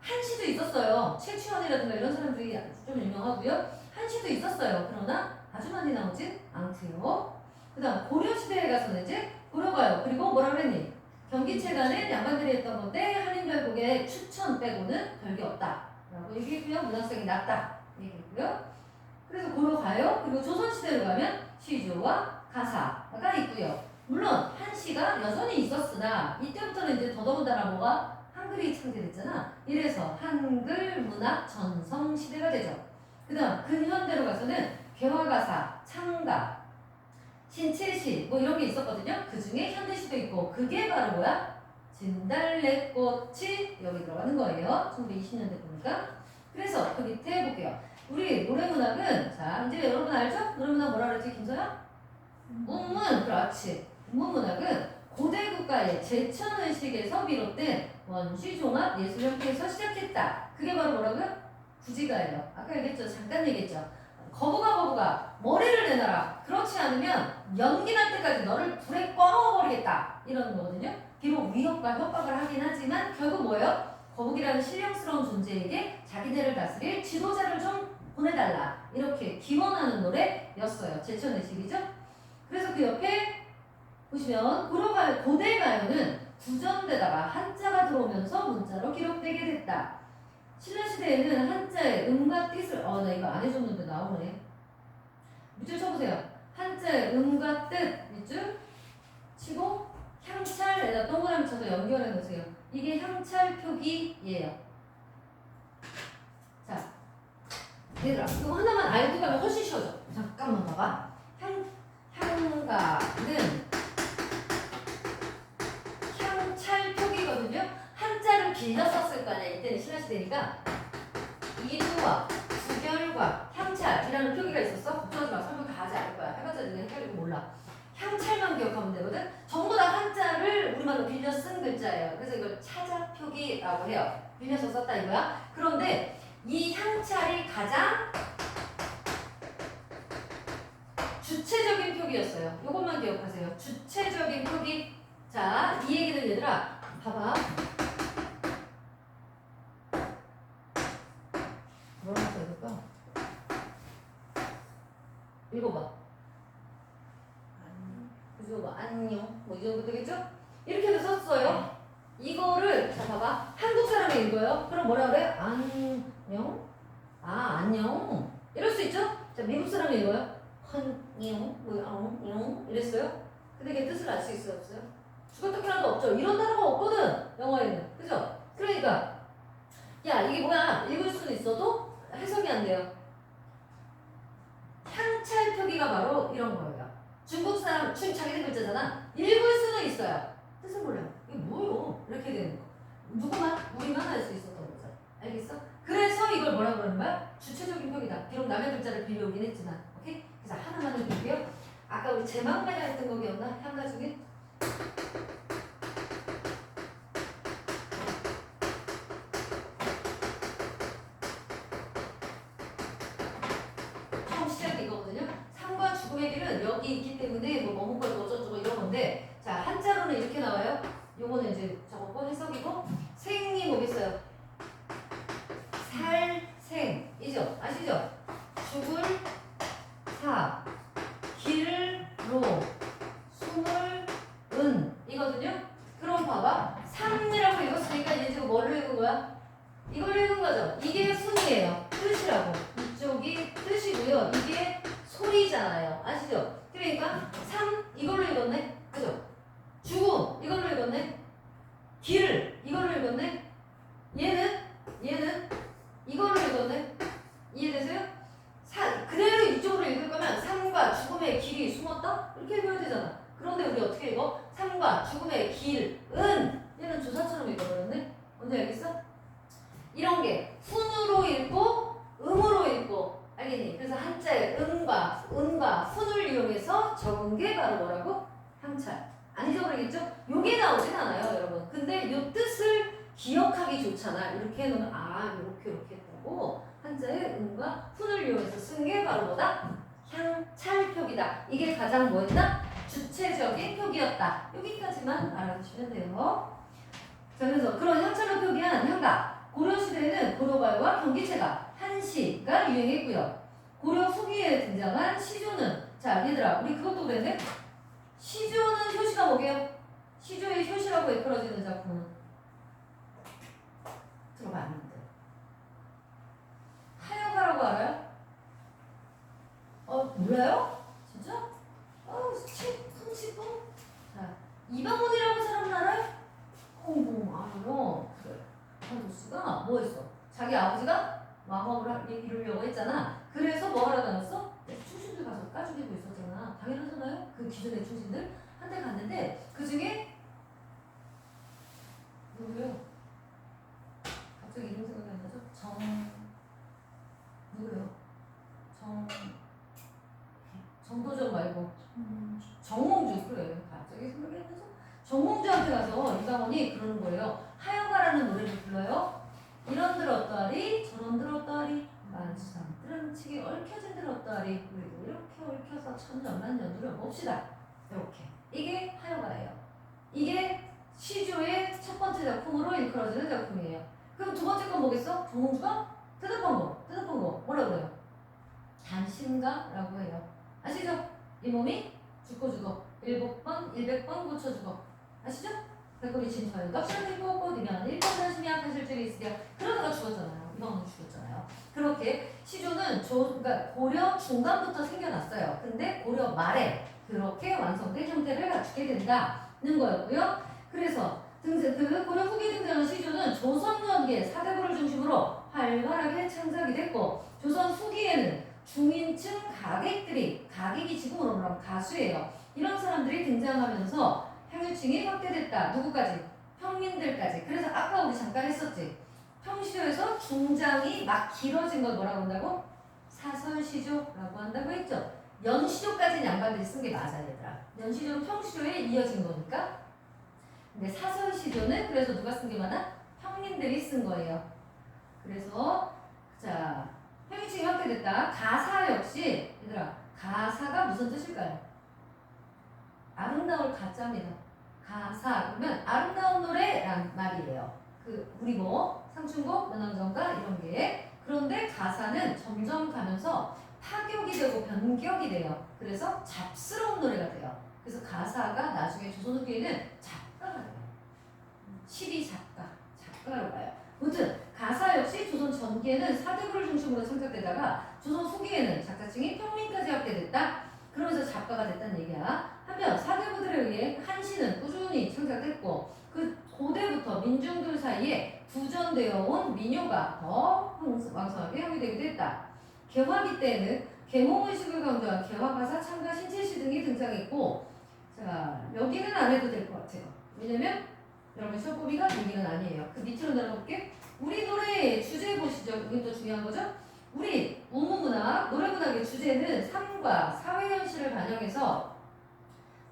한시도 있었어요. 최치원이라든가 이런 사람들이 좀 유명하고요. 한시도 있었어요. 그러나 아주 많이 나오진 않고요. 그 다음 고려시대에 가서는 이제 고려가요. 그리고 뭐라 그랬니? 경기체가는 양반들이 했던 건데 한인별곡의 추천 빼고는 별게 없다 라고 얘기했고요. 문학성이 낮다 얘기했고요. 그래서 고려가요. 그리고 조선시대로 가면 시조와 가사가 있고요. 물론 한시가 여전히 있었으나 이때부터는 이제 더더군다나 뭐가 한글이 창제됐잖아. 이래서 한글 문학 전성 시대가 되죠. 그 다음 근현대로 가서는 개화가사, 창가, 신칠시 뭐 이런 게 있었거든요. 그 중에 현대시도 있고 그게 바로 뭐야? 진달래꽃이 여기 들어가는 거예요. 1920년대 보니까. 그래서 그 밑에 볼게요. 우리 노래문학은 자 이제 여러분 알죠? 노래문학 뭐라 그랬지 김서야? 운문 그렇지. 운문문학은 고대 국가의 제천의식에서 비롯된 원시종합 예술 형태에서 시작했다. 그게 바로 뭐라고요? 구지가예요. 아까 얘기했죠. 잠깐 얘기했죠. 거북아 머리를 내놔라. 그렇지 않으면 연기 날 때까지 너를 불에 꺼놓아버리겠다 이러는 거거든요. 비록 위협과 협박을 하긴 하지만 결국 뭐예요? 거북이라는 신령스러운 존재에게 자기네를 다스릴 지도자를 좀 보내달라 이렇게 기원하는 노래였어요. 제천의식이죠. 그래서 그 옆에 보시면 고대가요는 구전되다가 한자가 들어오면서 문자로 기록되게 됐다. 신라시대에는 한자의 음과 뜻을 나 이거 안 해줬는데 나오네. 밑줄 쳐보세요. 한자의 음과 뜻 밑줄 치고 향찰에다 동그라미 쳐서 연결해 놓으세요. 이게 향찰 표기예요. 얘들아 이거 하나만 알고 가면 훨씬 쉬워져. 잠깐만 봐봐. 향가는 향찰 표기거든요. 한자를 빌려 썼을 거 아니야. 이때는 신라시대니까 이두와 구결과 향찰이라는 표기가 있었어. 걱정하지 마. 설명 다 하지 않을 거야. 해봤자 너네 헷갈리고 몰라. 향찰만 기억하면 되거든. 전부 다 한자를 우리말로 빌려 쓴 글자예요. 그래서 이걸 차자 표기라고 해요. 빌려서 썼다 이거야. 그런데 이 향찰이 가장 주체적인 표기였어요. 이것만 기억하세요. 주체적인 표기. 자, 이 얘기는 얘들아 봐봐. 뭐라고 써야 될까? 읽어봐. 그죠? 안녕. 뭐 이 정도 되겠죠? 이렇게 해서 썼어요. 이거를 자 봐봐. 한국 사람이 읽어요. 그럼 뭐라 그래? 안녕. 아 안녕. 이럴 수 있죠? 자 미국 사람이 읽어요. 헌녕 뭐 이랬어요. 근데 이게 뜻을 알 수 있어요 없어요? 죽었다 깨어나도 없죠. 이런 단어가 없거든 영어에는. 그죠? 그러니까 야 이게 뭐야 읽을 수는 있어도 해석이 안 돼요. 향찰 표기가 바로 이런 거예요. 중국 사람 자기네 글자잖아. 읽을 수는 있어요. 뜻은 몰라요. 이게 뭐요? 이렇게 되는 거. 누구만? 우리만 알 수 있었던 거죠. 알겠어? 그래서 이걸 뭐라고 그러는 거야? 주체적인 표기다. 비록 남의 글자를 빌려오긴 했지만. 오케이? 그래서 하나만 읽을게요. 아까 우리 제망가냐 했던 거기였나? 향가 중에? 처음 시작이 이거거든요. 삶과 죽음의 길은 여기 있기 때문에 뭐 머문 걸 어쩌고저쩌고 이런 건데 자 한자로는 이렇게 나와요. 요거는 이제 저거 해석이고 생이 뭐겠어요? 살생이죠. 아시죠? 죽을 사 길로 숨을 은 이거든요. 그럼 봐봐. 삼이라고 읽었으니까 이제 지금 뭘로 읽은 거야? 이걸로 읽은 거죠. 이게 순이에요. 뜻이라고. 이쪽이 뜻이고요. 이게 소리잖아요. 아시죠? 그러니까 삼 이걸로 읽었네. 그죠? 죽음 이걸로 읽었네. 길 이걸로 읽었네. 얘는 이걸로 읽었네. 이해되세요? 그대로 이쪽으로 읽을 거면 삶과 죽음의 길이 숨었다? 이렇게 읽어야 되잖아. 그런데 우리 어떻게 읽어? 삶과 죽음의 길은 얘는 조사처럼 읽어버렸네. 뭔지 알겠어? 이런 게 훈으로 읽고 음으로 읽고 알겠니? 그래서 한자에 은과 훈을 이용해서 적은 게 바로 뭐라고? 향찰. 안 잊어버리겠죠? 요게 나오진 않아요 여러분. 근데 요 뜻을 기억하기 좋잖아. 이렇게 해놓으면 아 이렇게 했다고 한자에 은과 훈을 이용해서 쓴 게 바로 뭐다? 향찰 표기다. 이게 가장 뭐였다? 주체적인 표기였다. 여기까지만 알아두시면 돼요. 자 그래서 그런 향찰로 표기한 향가 고려시대에는 고려발과 경기체가 한시가 유행했고요. 고려 후기에 등장한 시조는 자 얘들아 우리 그것도 그랬네. 시조는 효시가 뭐게요? 시조의 효시라고 이끌어지는 작품은 들어봤는데 하여가라고 알아요? 몰라요? 진짜? 책 30분? 자 이방원이라고 사람은 알아요? 알아요. 그래. 한도수가 뭐 했어? 자기 아버지가 마법을 이루려고 했잖아. 그래서 뭐 하러 다녔어? 충신들 가서 까죽이고 있었잖아. 당연하잖아요. 그 기존의 충신들 한테 갔는데 그 중에 누구요? 갑자기 이름 생각이 안 나죠? 누구요? 정도전 말고 정몽주. 그래 갑자기 생각이 안 나죠? 정몽주한테 가서 이방원이 그러는 거예요. 하여가라는 노래를 불러요. 이런 들었다리 저런 들었다리 만수상 뜰치기 얽혀진 들었다리 그리고 이렇게 얽혀서 천년만년 누려봅시다. 이렇게 이게 하여가예요. 이게 시조의 첫 번째 작품으로 일컬어지는 작품이에요. 그럼 두 번째 건 뭐겠어? 정몽주가 대답한 거 뭐라 그래요? 단신가라고 해요. 아시죠? 이 몸이 죽고 100번 고쳐 죽어. 아시죠? 백골이 진처요. 납치를 들고 꼬디면 1번 단심이야 단실줄이 있으랴. 그러다가 죽었잖아요. 이방은 죽었잖아요. 그렇게 시조는 그러니까 고려 중간부터 생겨났어요. 근데 고려 말에 그렇게 완성된 형태를 갖추게 된다는 거였고요. 그래서 그 고려 후기 등장한 시조는 조선 연기의 사대부를 중심으로 활발하게 창작이 됐고 조선 후기에는 중인층 가객이 지금으로 말하면 가수예요. 이런 사람들이 등장하면서 향유층이 확대됐다. 누구까지? 평민들까지. 그래서 아까 우리 잠깐 했었지. 평시조에서 중장이 막 길어진 걸 뭐라고 한다고? 사설시조라고 한다고 했죠. 연시조까지는 양반들이 쓴 게 맞아요, 얘들아. 연시조는 평시조에 이어진 거니까. 근데 사설시조는 그래서 누가 쓴 게 많아? 평민들이 쓴 거예요. 그래서 자 향유층이 확대됐다. 가사 역시 얘들아 가사가 무슨 뜻일까요? 아름다울 가짜입니다. 가사 그러면 아름다운 노래란 말이에요. 그 우리 뭐 상춘곡, 문왕정가 이런 게 그런데 가사는 점점 가면서 파격이 되고 변격이 돼요. 그래서 잡스러운 노래가 돼요. 그래서 가사가 나중에 조선 후기에는 작가가 돼요. 시리 작가로 봐요. 아무튼 가사 역시 조선 전기에는 사대부를 중심으로 창작되다가 조선 후기에는 작가층이 평민까지 확대됐다. 그러면서 작가가 됐다는 얘기야. 한편 사대부들에 의해 한시는 꾸준히 창작됐고 그 고대부터 민중들 사이에 구전되어 온 민요가 더 왕성하게 향유되기도 했다. 개화기 때는 계몽의식을 강조한 개화가사, 참가, 신체시 등이 등장했고 자 여기는 안 해도 될 것 같아요. 왜냐면 여러분 시험 범위가 여기는 아니에요. 그 밑으로 내려볼게. 우리 노래의 주제 보시죠. 이게 또 중요한 거죠. 우리 우무문학, 노래문학의 주제는 삶과 사회현실을 반영해서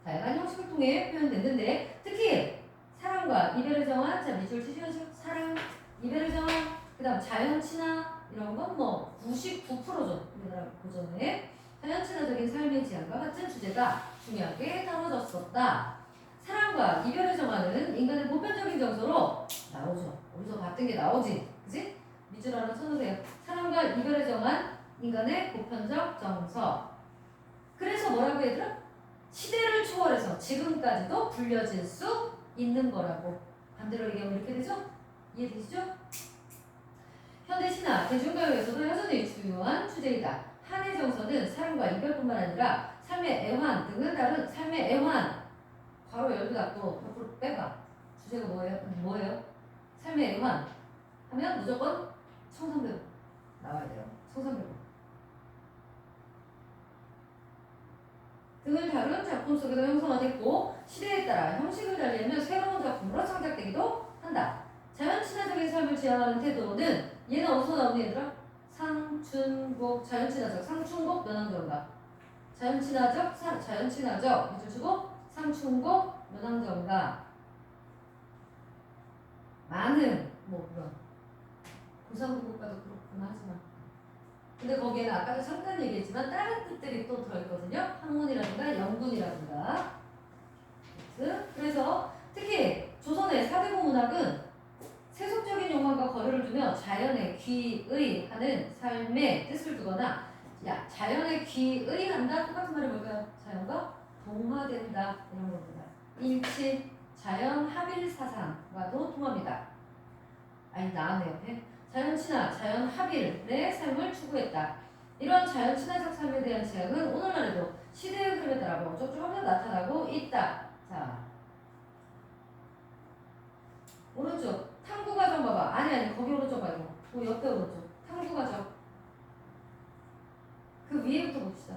다양한 형식을 통해 표현됐는데 특히 사랑과 이별을 정한 자 밑줄 치시죠. 사랑, 이별을 정한 그 다음 자연친화 이런 건 뭐 99%죠. 우리나라 고전에 자연친화적인 삶의 지향과 같은 주제가 중요하게 다뤄졌었다. 사랑과 이별을 정하는 인간의 보편적인 정서로 나오죠. 어디서 봤던 게 나오지. 그지? 밑줄 하나 쳐놓으세요. 사랑과 이별을 정한 인간의 보편적 정서. 그래서 뭐라고 얘들아? 시대를 초월해서 지금까지도 불려질 수 있는 거라고. 반대로 얘기하면 이렇게 되죠? 이해되시죠? 현대 신화, 대중가요에서도 여전히 중요한 주제이다. 한의 정서는 사랑과 이별뿐만 아니라 삶의 애환 등을 다룬 삶의 애환 괄호 열고 닫고 옆으로 빼봐. 주제가 뭐예요? 삶의 애환 하면 무조건 청산배우 나와야 돼요. 청산배우 등을 다룬 작품 속에서 형성화됐고 시대에 따라 형식을 달리하며 새로운 작품으로 창작되기도 한다. 자연친화적인 삶을 지향하는 태도는 얘는 어디서 나오니 얘들아? 상춘곡, 자연친화적, 상춘곡, 면왕정가 자연친화적 밑줄 치고 상춘곡, 면왕정가 많은 뭐 그런 고상국가도 그렇구나 하지만 근데 거기에는 아까도 잠깐 얘기했지만 다른 뜻들이 또 들어있거든요. 학문이라든가 영군이라든가 그래서 특히 조선의 사대부 문학은 세속적인 욕망과 거리를 두며 자연에 귀의하는 삶의 뜻을 두거나 자연에 귀의한다 똑같은 말이 뭘까요? 자연과 동화된다 이런 겁니다. 일치 자연 합일 사상과도 통합니다. 아니 나왔네 옆에 자연 친화, 자연 합일의 삶을 추구했다. 이런 자연 친화적 삶에 대한 지향은 오늘날에도 시대의 흐름에 따라 뭐 어쩌고저쩌고 하면 나타나고 있다. 자 오른쪽 탐구과정 봐봐. 아니 거기 오른쪽 말고 그 옆에 오른쪽 탐구과정 그 위에부터 봅시다.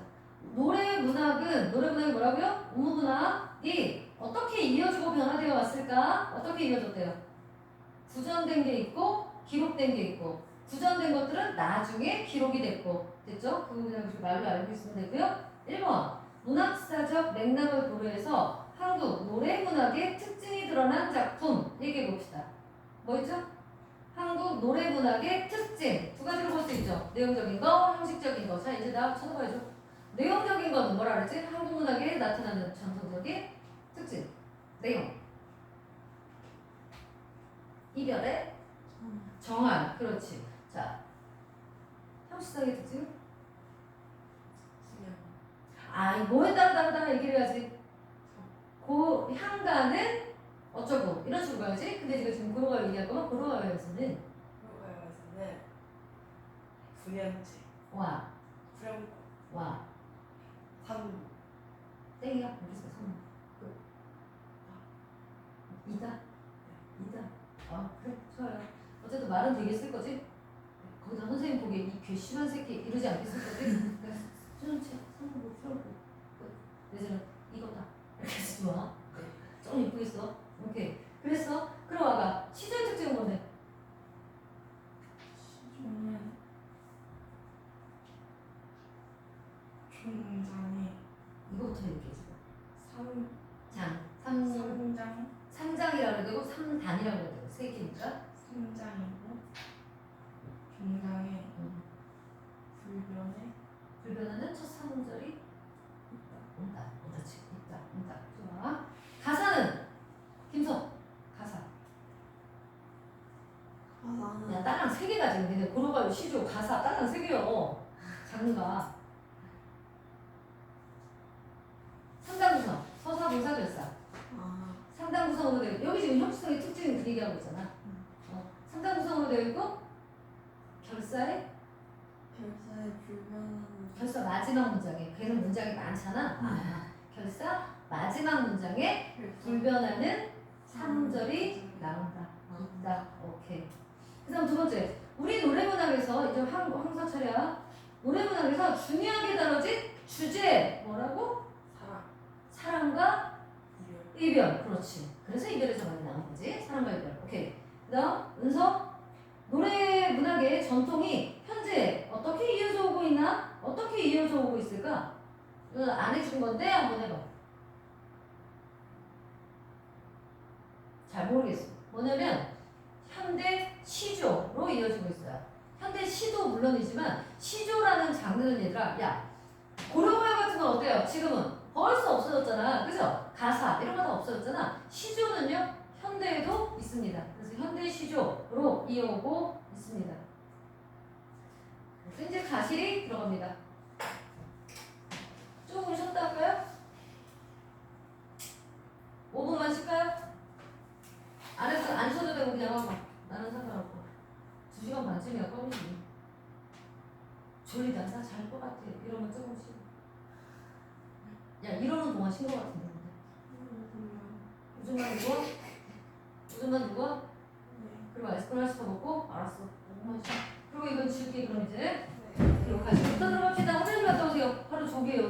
노래문학이 뭐라고요? 우무문학이 어떻게 이어지고 변화되어 왔을까? 어떻게 이어졌대요? 구전된 게 있고 기록된 게 있고 구전된 것들은 나중에 기록이 됐죠? 그거 그냥 말로 알고 있으면 되고요. 1번 문학사적 맥락을 고려해서 한국 노래문학의 특징이 드러난 작품 얘기해 봅시다. 뭐 있죠? 한국 노래문학의 특징 두 가지로 볼 수 있죠. 내용적인 거, 형식적인 거. 자 이제 나 찾아봐야죠. 내용적인 거는 뭐라 그랬지? 한국 문학에 나타나는 전통적인 특징 내용 이별의 정한 그렇지. 자 형식상의 특징 뭐에 따라 얘기를 해야지. 향가는 어쩌고 이런 식으로 가야지. 근데 지금 고려가요 얘기할 거면 고려가요에서는
불연지
와
삼
땡이야. 모르겠어. 이다. 그래 좋아요. 어쨌든 말은 되게 쓸 거지. 그다음 선생님 보기에 이 괘씸한 새끼 이러지 않겠을 거지? 그래서 수전체 상부 풀어보고 내지는 이거다 이렇게 해서 좋아. 좀 이쁘겠어. 오케이. 그랬어. 그럼 아까 시조의 특징은 뭔데?
시조는 총장에
이거부터 얘기해줘.
삼
장. 상장이라고 해야 되고 삼단이라고 해야 되고 세 개니까.
삼장이고 종장에
불변하는 첫 사문절이 온다. 그렇지. 있다. 좋아. 가사는 김서. 가사. 야 딸랑 세 개가 지금 근데 고로바요 시조 가사 딸랑 세 개요. 장르가. 상당 구성. 서사 분사 결사. 상당 구성으로 되어 있고 여기 지금 형식성의 특징을 그 얘기하고 있잖아. 상당 구성으로 되어 있고 결사에 결사 마지막 문장에 그래서 문장이 많잖아. 결사 마지막 문장에 불변하는 3절이 나온다. 있다. 오케이. 그 다음 두 번째. 우리 노래문학에서 이제 항상 차례야. 노래문학에서 중요하게 다뤄진 주제 뭐라고? 사랑과 이별. 그렇지. 그래서 이별에서 많이 나온 거지. 사랑과 이별. 오케이. 그 다음 은서. 노래 문학의 전통이 현재 어떻게 이어져 오고 있나? 어떻게 이어져 오고 있을까? 안 해준 건데 한번 해봐. 잘 모르겠어. 뭐냐면 현대 시조로 이어지고 있어요. 현대 시도 물론이지만 시조라는 장르는 얘들아 야 고려가요 같은 건 어때요? 지금은 벌써 없어졌잖아. 그죠? 가사 이런 거 다 없어졌잖아. 시조는요 현대에도 있습니다. 그래서 현대 시조로 이어오고 있습니다. 그래서 이제 가실이 들어갑니다. 조금 쉬었다 할까요? 5분만 쉴까요? 안 쉬어도 되고 그냥 와봐. 나는 상관없고 2시간 반쯤이야 껌이지. 졸리다. 나 잘 것 같아. 이러면 조금 쉬어. 야 이러는 동안 쉰 것 같은데. 요즘만 누워? 그리고 아이스크림 먹고 알았어. 그리고 이건 줄게 그럼 이제. 그리고 가시부터 들어갑시다. 화장실 갔다 오세요. 하루 종기예요.